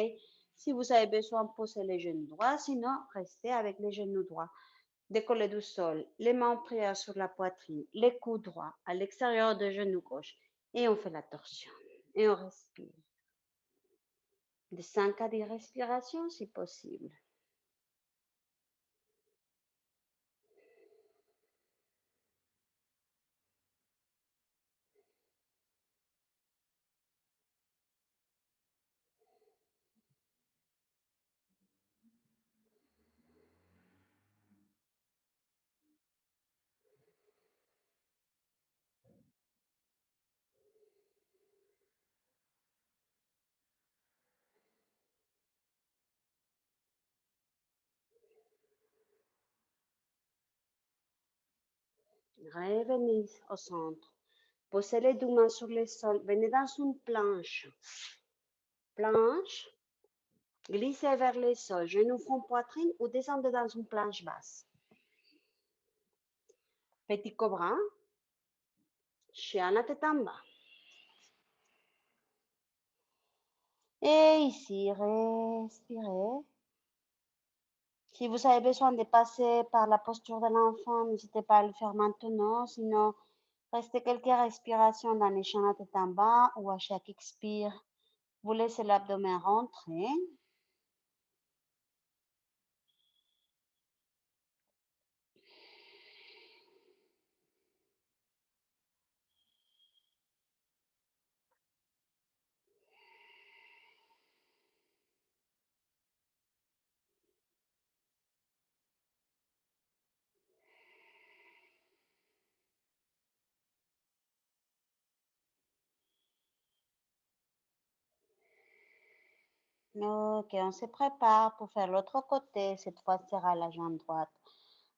Si vous avez besoin, posez les genoux droits, sinon, restez avec les genoux droits. Décollez du sol, les mains en prière sur la poitrine, les coudes droits à l'extérieur des genoux gauche. Et on fait la torsion. Et on respire. De 5 à 10 respirations si possible. Revenez au centre. Posez les deux mains sur le sol. Venez dans une planche. Planche. Glissez vers le sol. Genoux, front, poitrine ou descendez dans une planche basse. Petit cobra. Chien la tête en bas. Et ici, respirez. Si vous avez besoin de passer par la posture de l'enfant, n'hésitez pas à le faire maintenant. Sinon, restez quelques respirations dans les chiens la tête en bas ou à chaque expire, vous laissez l'abdomen rentrer. Ok, on se prépare pour faire l'autre côté. Cette fois, tira la jambe droite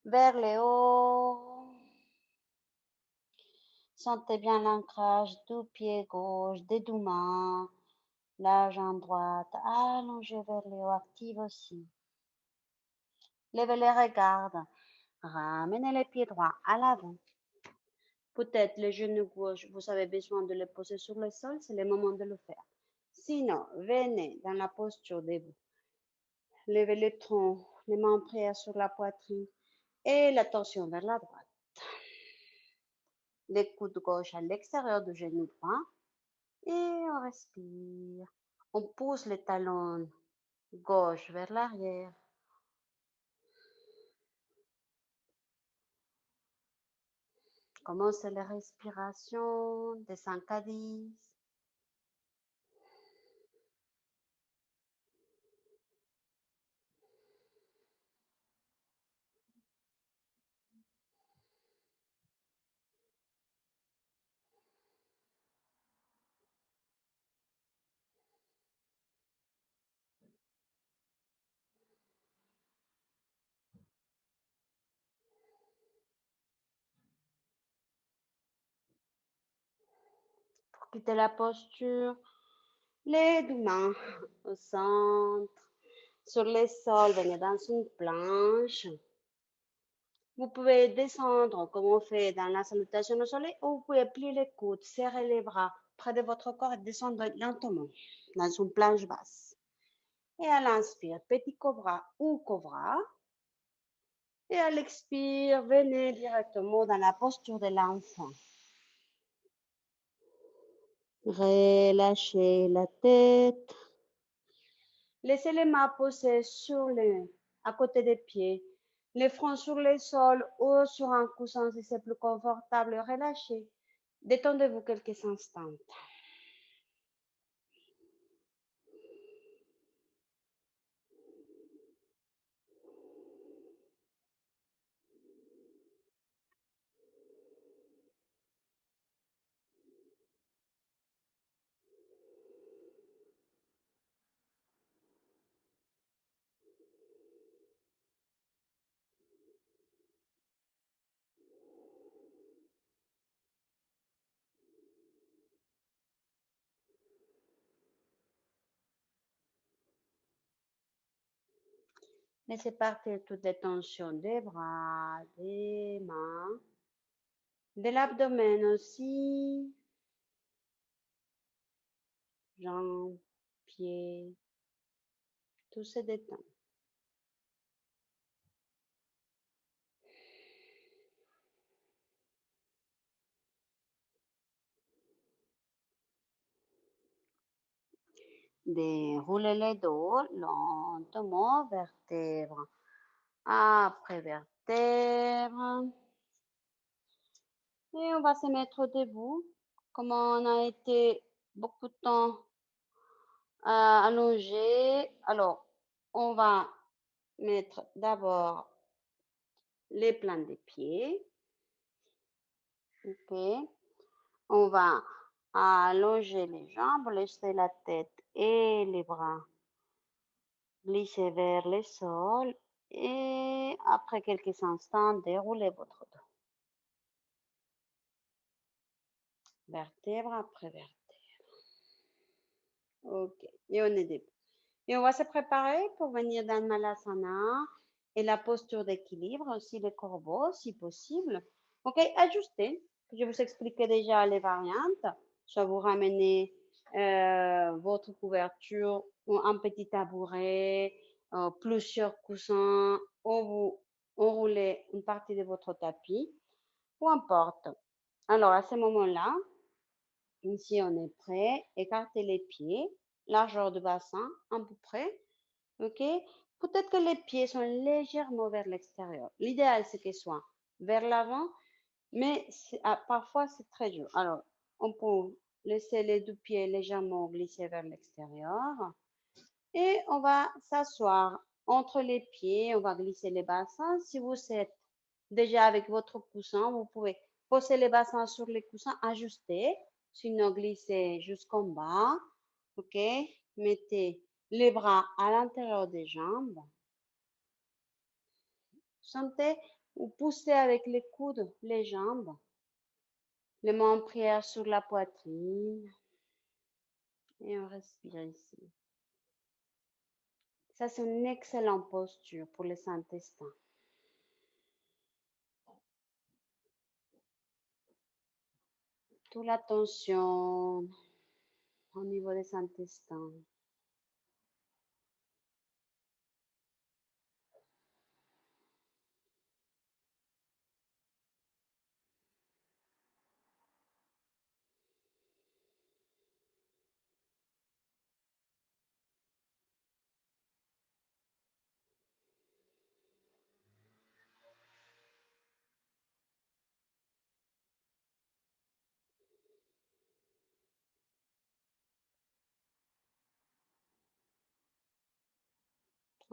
vers le haut. Sentez bien l'ancrage du pied gauche, des deux mains. La jambe droite allongée vers le haut, active aussi. Levez les regards. Ramenez les pieds droits à l'avant. Peut-être le genou gauche, vous avez besoin de le poser sur le sol, c'est le moment de le faire. Sinon, venez dans la posture debout. Levez le tronc, les mains en prière sur la poitrine et la torsion vers la droite. Les coudes gauche à l'extérieur du genou droit et on respire. On pousse les talons gauche vers l'arrière. Commencez la respiration de 5 à 10. Pour quitter la posture, les deux mains au centre. Sur le sol, venez dans une planche. Vous pouvez descendre comme on fait dans la salutation au soleil ou vous pouvez plier les coudes, serrer les bras près de votre corps et descendre lentement dans une planche basse. Et à l'inspire, petit cobra ou cobra. Et à l'expire, venez directement dans la posture de l'enfant. Relâchez la tête. Laissez les mains posées à côté des pieds. Les fronts sur le sol ou sur un coussin si c'est plus confortable. Relâchez. Détendez-vous quelques instants. Laissez partir toutes les tensions des bras, des mains, de l'abdomen aussi, jambes, pieds, tout se détend. Déroulez les dos lentement, vertèbre après vertèbre. Et on va se mettre debout. Comme on a été beaucoup de temps allongé, alors on va mettre d'abord les plants des pieds. Ok. On va allonger les jambes, laisser la tête et les bras glisser vers le sol et après quelques instants, déroulez votre dos. Vertèbre après vertèbre. Ok, et on est debout. Et on va se préparer pour venir dans Malasana et la posture d'équilibre, aussi le corbeau si possible. Ok, ajustez. Je vous expliquais déjà les variantes. Soit vous ramenez votre couverture ou un petit tabouret, plusieurs coussins, ou vous enroulez une partie de votre tapis, peu importe. Alors à ce moment-là, ici on est prêt, écartez les pieds, largeur de bassin à peu près. Ok? Peut-être que les pieds sont légèrement vers l'extérieur. L'idéal, c'est qu'ils soient vers l'avant, mais parfois, c'est très dur. Alors, on peut laisser les deux pieds légèrement glisser vers l'extérieur et on va s'asseoir entre les pieds. On va glisser les bassins. Si vous êtes déjà avec votre coussin, vous pouvez poser les bassins sur les coussins, ajuster, sinon glisser jusqu'en bas. Ok? Mettez Les bras à l'intérieur des jambes. Sentez ou poussez avec les coudes les jambes. Les mains en prière sur la poitrine. Et on respire ici. Ça, c'est une excellente posture pour les intestins. Toute la tension au niveau des intestins.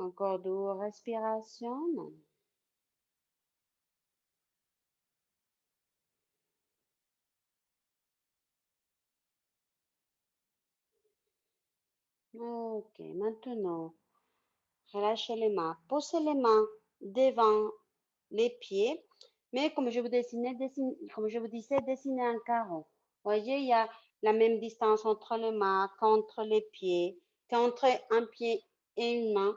Encore deux respirations. Ok, maintenant, relâchez les mains. Posez les mains devant les pieds, mais comme je vous comme je vous disais, dessinez un carreau. Voyez, il y a la même distance entre les mains qu'entre les pieds, qu'entre un pied et une main.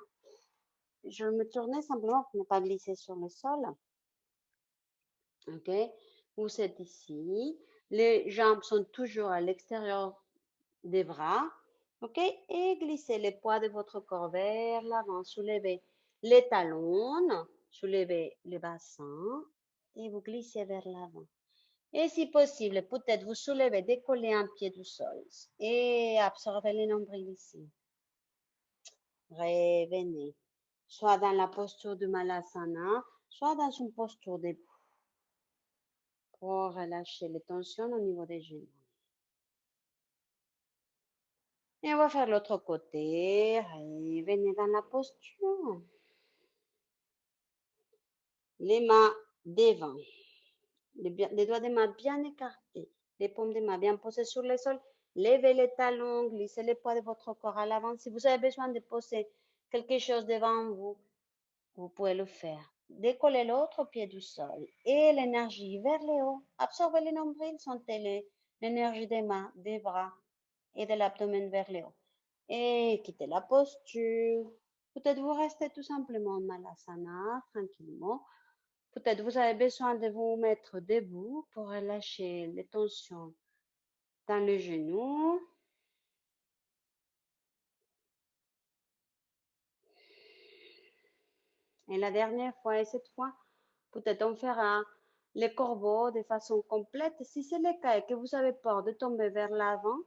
Je me tournais simplement pour ne pas glisser sur le sol. Ok, vous êtes ici. Les jambes sont toujours à l'extérieur des bras. Ok, et glissez les poids de votre corps vers l'avant. Soulevez les talons, soulevez le bassin et vous glissez vers l'avant. Et si possible, peut-être vous soulevez, décollez un pied du sol et absorbez le nombril ici. Revenez, soit dans la posture de Malasana, soit dans une posture debout pour relâcher les tensions au niveau des genoux. Et on va faire l'autre côté. Revenez dans la posture. Les mains devant. Les doigts des mains bien écartés. Les paumes des mains bien posées sur le sol. Levez les talons, glissez les poids de votre corps à l'avant. Si vous avez besoin de poser quelque chose devant vous, vous pouvez le faire. Décollez l'autre pied du sol et l'énergie vers le haut. Absorbez le nombril, sentez l'énergie des mains, des bras et de l'abdomen vers le haut. Et quittez la posture. Peut-être vous restez tout simplement en Malasana, tranquillement. Peut-être vous avez besoin de vous mettre debout pour relâcher les tensions dans les genoux. Et la dernière fois, et cette fois, peut-être on fera les corbeaux de façon complète. Si c'est le cas et que vous avez peur de tomber vers l'avant,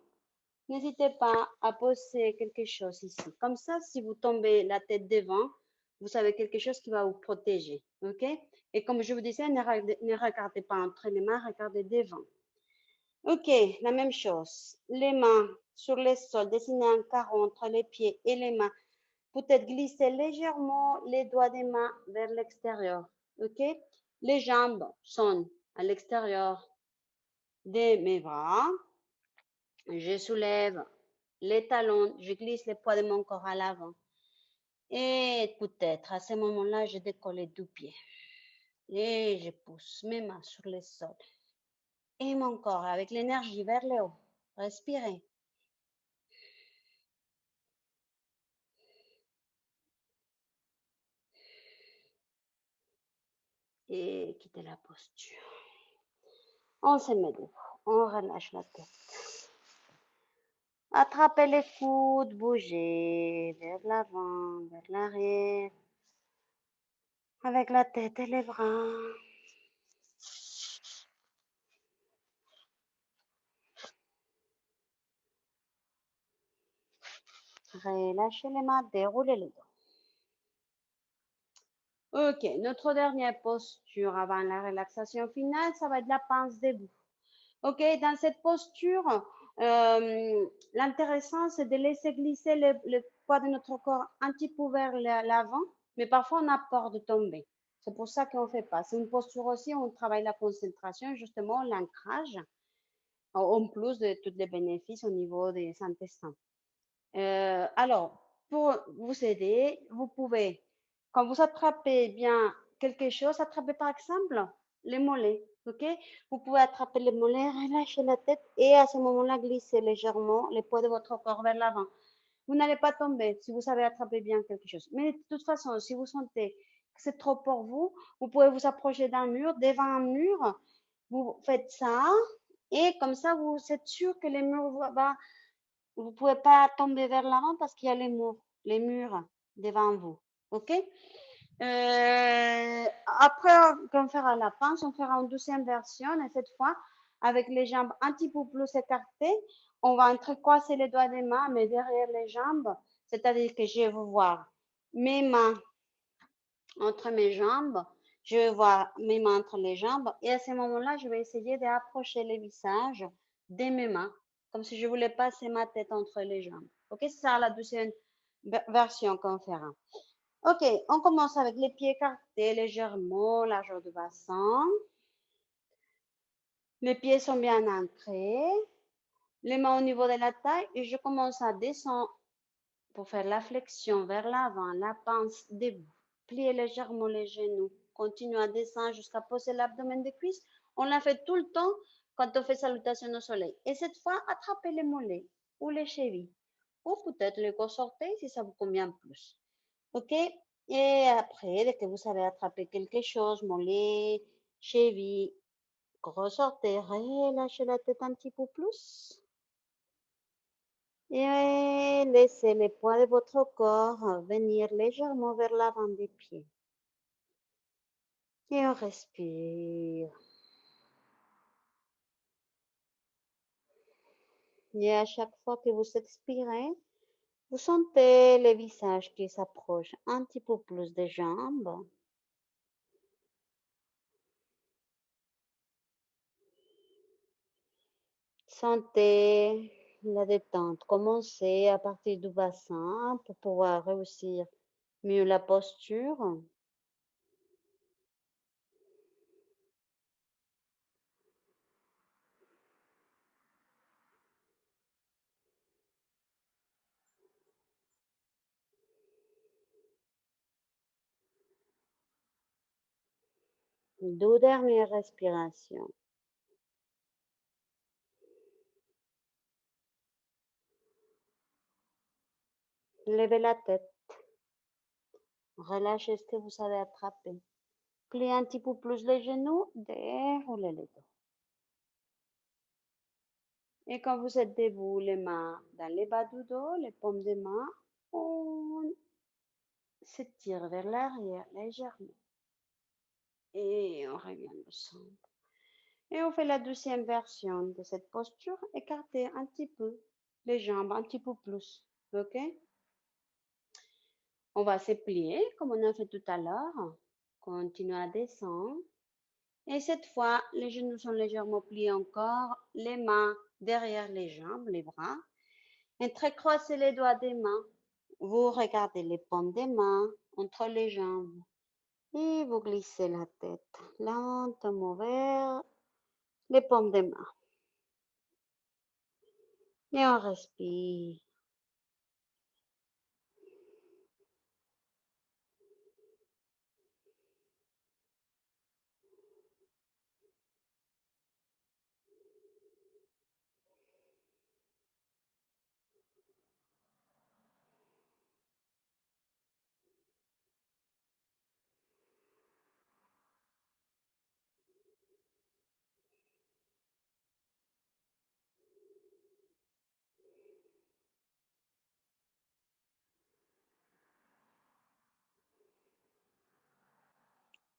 n'hésitez pas à poser quelque chose ici. Comme ça, si vous tombez la tête devant, vous avez quelque chose qui va vous protéger. OK? Et comme je vous disais, ne regardez pas entre les mains, regardez devant. OK, la même chose. Les mains sur le sol, dessinez un carreau entre les pieds et les mains. Peut-être glisser légèrement les doigts des mains vers l'extérieur. OK? Les jambes sont à l'extérieur de mes bras. Je soulève les talons, je glisse les poids de mon corps à l'avant. Et peut-être à ce moment-là, je décolle les deux pieds. Et je pousse mes mains sur le sol. Et mon corps avec l'énergie vers le haut. Respirez. Et quittez la posture. On se met debout. On relâche la tête. Attrapez les coudes, bougez vers l'avant, vers l'arrière. Avec la tête et les bras. Relâchez les mains, déroulez les doigts. Ok, notre dernière posture avant la relaxation finale, ça va être la pince debout. Ok, dans cette posture, l'intéressant, c'est de laisser glisser le poids de notre corps un petit peu vers l'avant, mais parfois on a peur de tomber. C'est pour ça qu'on ne fait pas. C'est une posture aussi où on travaille la concentration, justement, l'ancrage, en plus de tous les bénéfices au niveau des intestins. Alors, pour vous aider, vous pouvez, quand vous attrapez bien quelque chose, attrapez par exemple les mollets, ok? Vous pouvez attraper les mollets, relâcher la tête et à ce moment-là, glisser légèrement les poids de votre corps vers l'avant. Vous n'allez pas tomber si vous savez attraper bien quelque chose. Mais de toute façon, si vous sentez que c'est trop pour vous, vous pouvez vous approcher d'un mur, devant un mur, vous faites ça et comme ça, vous êtes sûr que les murs vous pouvez pas tomber vers l'avant parce qu'il y a les murs devant vous. OK? Après qu'on fera la pince, on fera une deuxième version et cette fois, avec les jambes un petit peu plus écartées, on va entrecroiser les doigts des mains, mais derrière les jambes, c'est-à-dire que je vais voir mes mains entre mes jambes, je vais voir mes mains entre les jambes et à ce moment-là, je vais essayer d'approcher le visage de mes mains, comme si je voulais passer ma tête entre les jambes. Ok, c'est ça la deuxième version qu'on fera. Ok, on commence avec les pieds écartés légèrement, largeur de bassin. Les pieds sont bien ancrés, les mains au niveau de la taille et je commence à descendre pour faire la flexion vers l'avant, la pince debout. Pliez légèrement les genoux. Continuez à descendre jusqu'à poser l'abdomen des cuisses. On la fait tout le temps quand on fait salutation au soleil. Et cette fois, attrapez les mollets ou les chevilles. Ou peut-être les corps orteils si ça vous convient plus. OK? Et après, dès que vous savez attraper quelque chose, mollet, cheville, gros orteil, relâchez la tête un petit peu plus. Et laissez les poids de votre corps venir légèrement vers l'avant des pieds. Et on respire. Et à chaque fois que vous expirez, vous sentez le visage qui s'approche un petit peu plus des jambes. Sentez la détente commencer à partir du bassin pour pouvoir réussir mieux la posture. Deux dernières respirations. Levez la tête. Relâchez ce que vous savez attraper. Pliez un petit peu plus les genoux, déroulez les dos. Et quand vous êtes debout, les mains dans les bas du dos, les paumes des mains, on s'étire vers l'arrière légèrement. Et on revient au centre. Et on fait la deuxième version de cette posture. Écartez un petit peu les jambes, un petit peu plus. OK? On va se plier comme on a fait tout à l'heure. Continuez à descendre. Et cette fois, les genoux sont légèrement pliés encore, les mains derrière les jambes, les bras. Entrecroissez les doigts des mains. Vous regardez les paumes des mains entre les jambes. Et vous glissez la tête lentement vers les paumes des mains. Et on respire.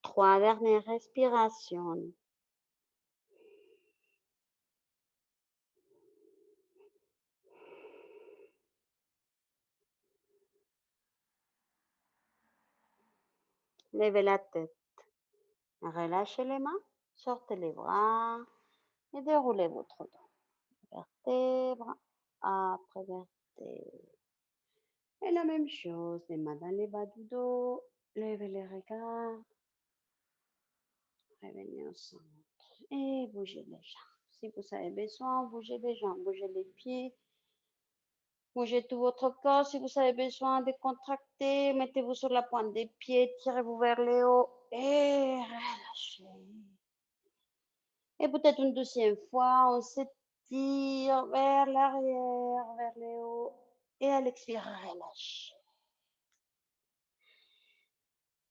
Trois dernières respirations. Levez la tête. Relâchez les mains. Sortez les bras. Et déroulez votre dos. Vertèbre après vertèbre. Et la même chose, les mains dans les bas du dos. Levez les regards. Revenez au centre. Et bougez les jambes. Si vous avez besoin, bougez les jambes, bougez les pieds. Bougez tout votre corps. Si vous avez besoin de contracter, mettez-vous sur la pointe des pieds, tirez-vous vers le haut et relâchez. Et peut-être une deuxième fois, on s'étire vers l'arrière, vers le haut et à l'expirer, relâchez.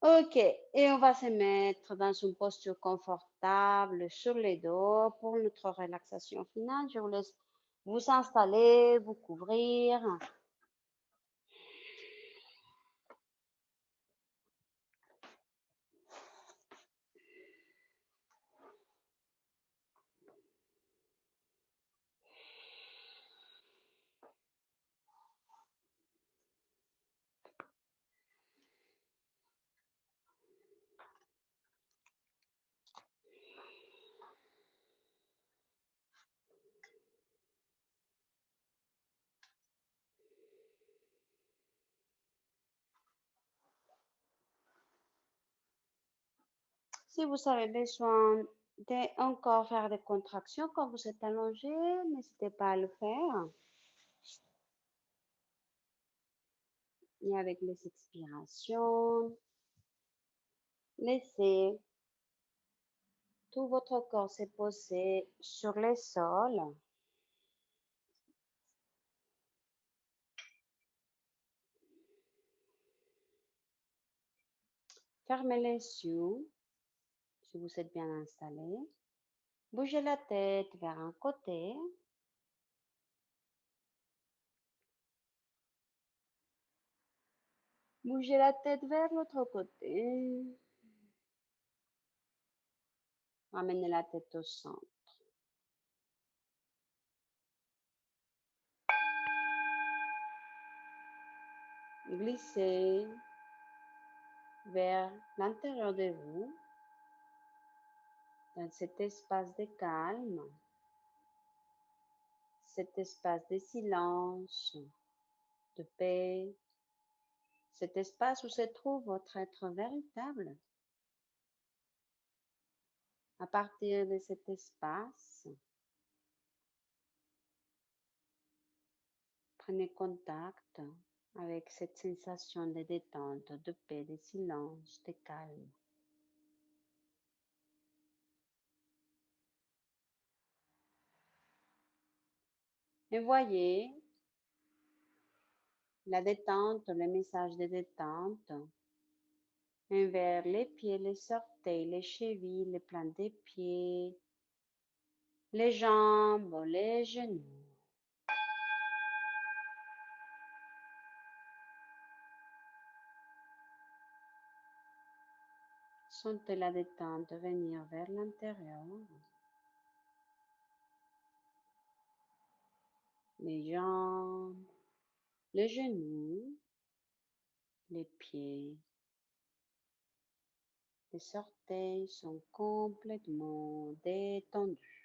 Ok, et on va se mettre dans une posture confortable sur les dos pour notre relaxation finale. Je vous laisse vous installer, vous couvrir. Si vous avez besoin de encore faire des contractions quand vous êtes allongé, n'hésitez pas à le faire. Et avec les expirations, laissez tout votre corps se poser sur le sol. Fermez les yeux si vous êtes bien installé. Bougez la tête vers un côté. Bougez la tête vers l'autre côté. Ramenez la tête au centre. Glissez vers l'intérieur de vous, dans cet espace de calme, cet espace de silence, de paix, cet espace où se trouve votre être véritable. À partir de cet espace, prenez contact avec cette sensation de détente, de paix, de silence, de calme. Et voyez la détente, le message de détente envers les pieds, les orteils, les chevilles, les plans des pieds, les jambes, les genoux. Sentez la détente venir vers l'intérieur. Les jambes, les genoux, les pieds. Les orteils sont complètement détendus.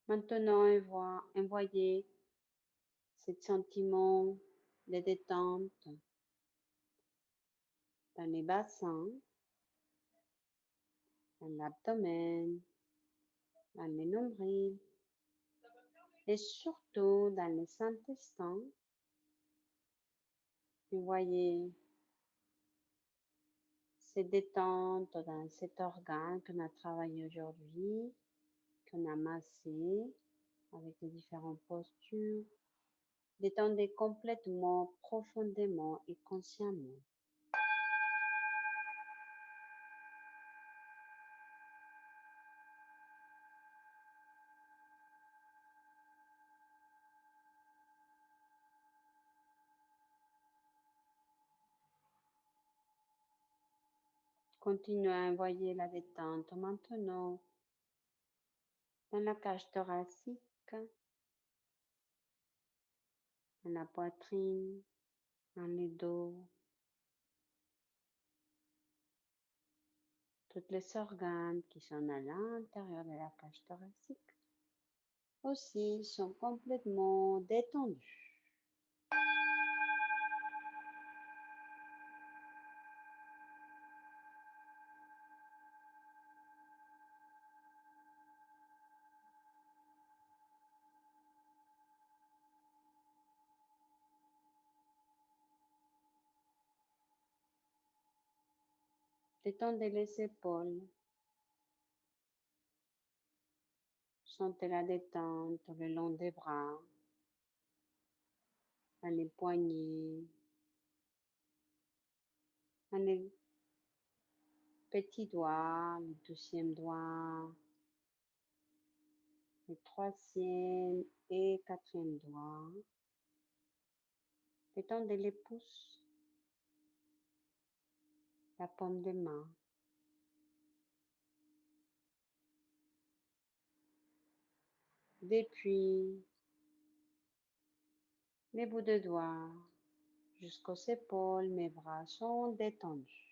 Maintenant, envoyez ce sentiment de détente dans les bassins, dans l'abdomen, dans les nombrils et surtout dans les intestins. Envoyez cette détente dans cet organe qu'on a travaillé aujourd'hui, qu'on a massé avec les différentes postures. Détendez complètement, profondément et consciemment. Continuez à envoyer la détente maintenant dans la cage thoracique, dans la poitrine, dans le dos, Tous les organes qui sont à l'intérieur de la cage thoracique aussi sont complètement détendus. Détendez les épaules. Sentez la détente le long des bras, dans les poignets, dans les petits doigts, le deuxième doigt, le troisième et quatrième doigt. Détendez les pouces, la paume des mains. Depuis les bouts de doigts jusqu'aux épaules, mes bras sont détendus.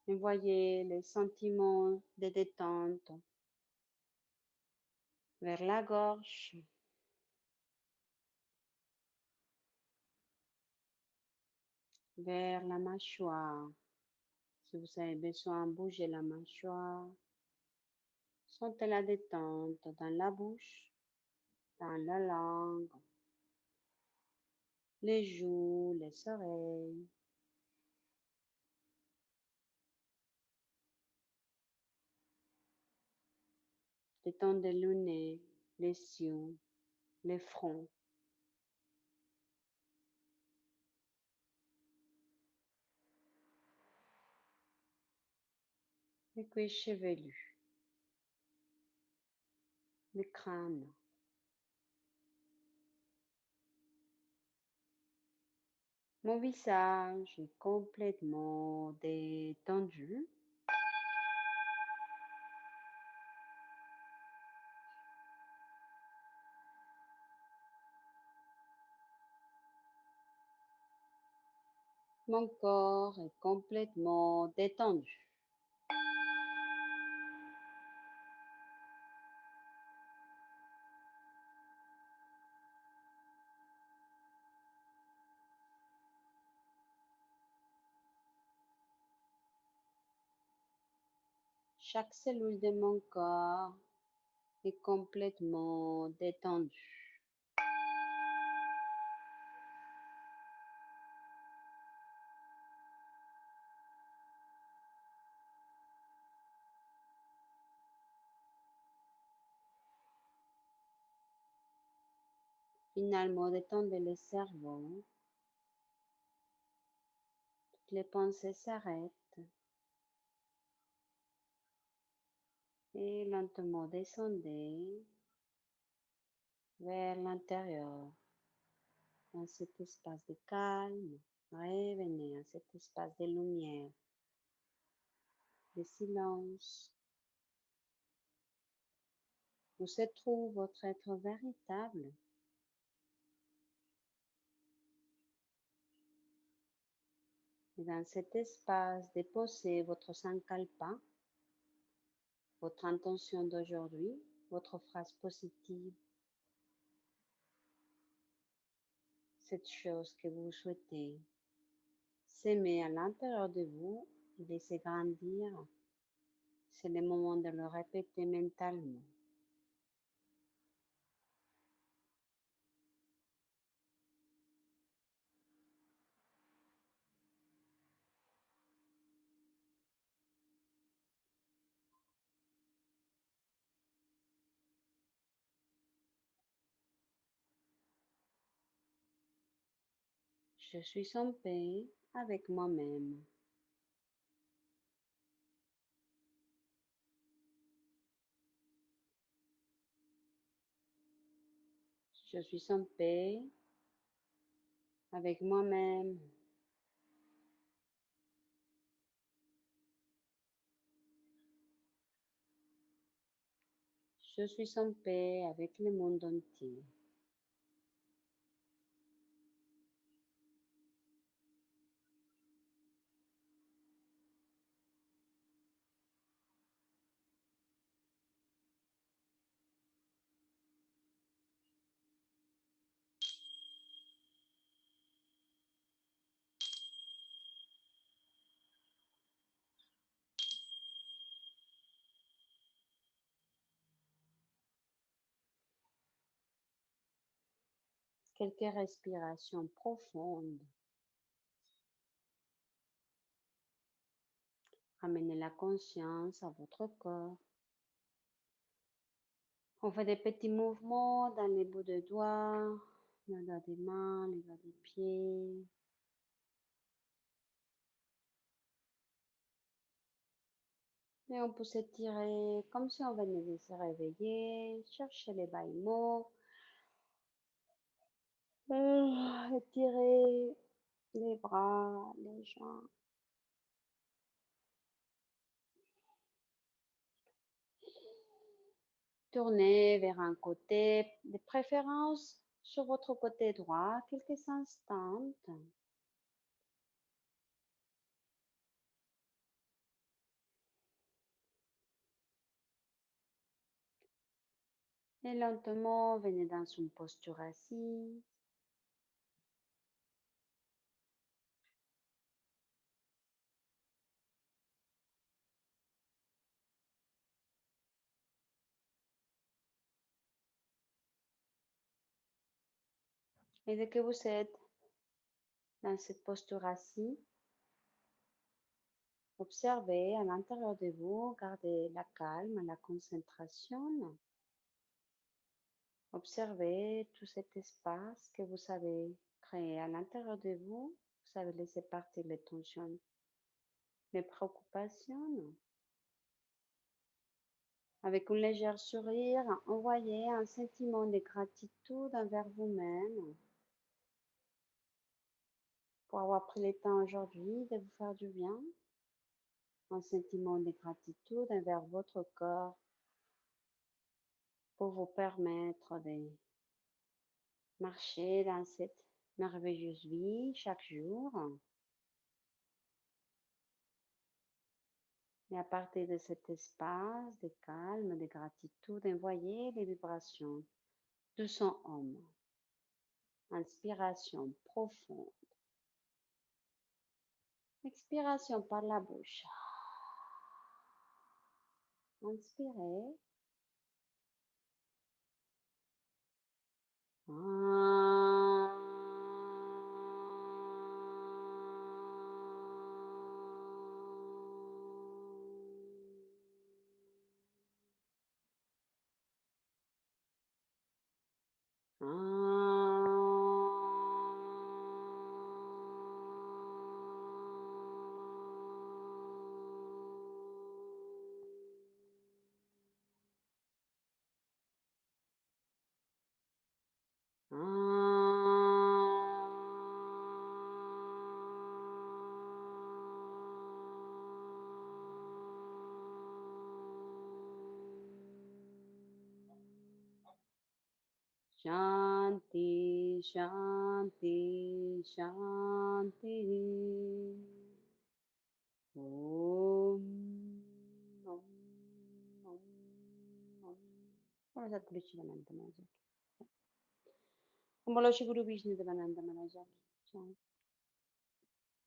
Envoyez les sentiments de détente vers la gorge, vers la mâchoire. Si vous avez besoin de bouger la mâchoire, sentez la détente dans la bouche, dans la langue, les joues, les oreilles. Détendez le nez, les yeux, les fronts, les cuirs chevelus, le crâne. Mon visage est complètement détendu. Mon corps est complètement détendu. Chaque cellule de mon corps est complètement détendue. Finalement, détendez le cerveau. Toutes les pensées s'arrêtent et lentement descendez vers l'intérieur, dans cet espace de calme. Revenez à cet espace de lumière, de silence, où se trouve votre être véritable. Et dans cet espace, déposez votre sankalpa, votre intention d'aujourd'hui, votre phrase positive, cette chose que vous souhaitez s'aimer à l'intérieur de vous et laisser grandir. C'est le moment de le répéter mentalement. Je suis en paix avec moi-même. Je suis en paix avec moi-même. Je suis en paix avec le monde entier. Quelques respirations profondes. Ramenez la conscience à votre corps. On fait des petits mouvements dans les bouts de doigts, les doigts des mains, les doigts des pieds. Et on peut s'étirer comme si on venait de se réveiller, chercher les bâillements, étirer les bras, les jambes. Tournez vers un côté, de préférence sur votre côté droit, quelques instants. Et lentement, venez dans une posture assise. Et dès que vous êtes dans cette posture assise, observez à l'intérieur de vous, gardez la calme, la concentration. Observez tout cet espace que vous avez créé à l'intérieur de vous. Vous avez laissé partir les tensions, les préoccupations. Avec un léger sourire, envoyez un sentiment de gratitude envers vous-même pour avoir pris le temps aujourd'hui de vous faire du bien. Un sentiment de gratitude envers votre corps pour vous permettre de marcher dans cette merveilleuse vie chaque jour. Et à partir de cet espace de calme, de gratitude, envoyez les vibrations de son homme. Inspiration profonde. Expiration par la bouche. Inspirez. Shanti, Shanti, Shanti. Om, Om, Om, Om. Ora Krishna Bolo Shri Guru Vishnu Devananda Maharaja.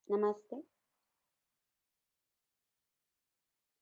Namaste.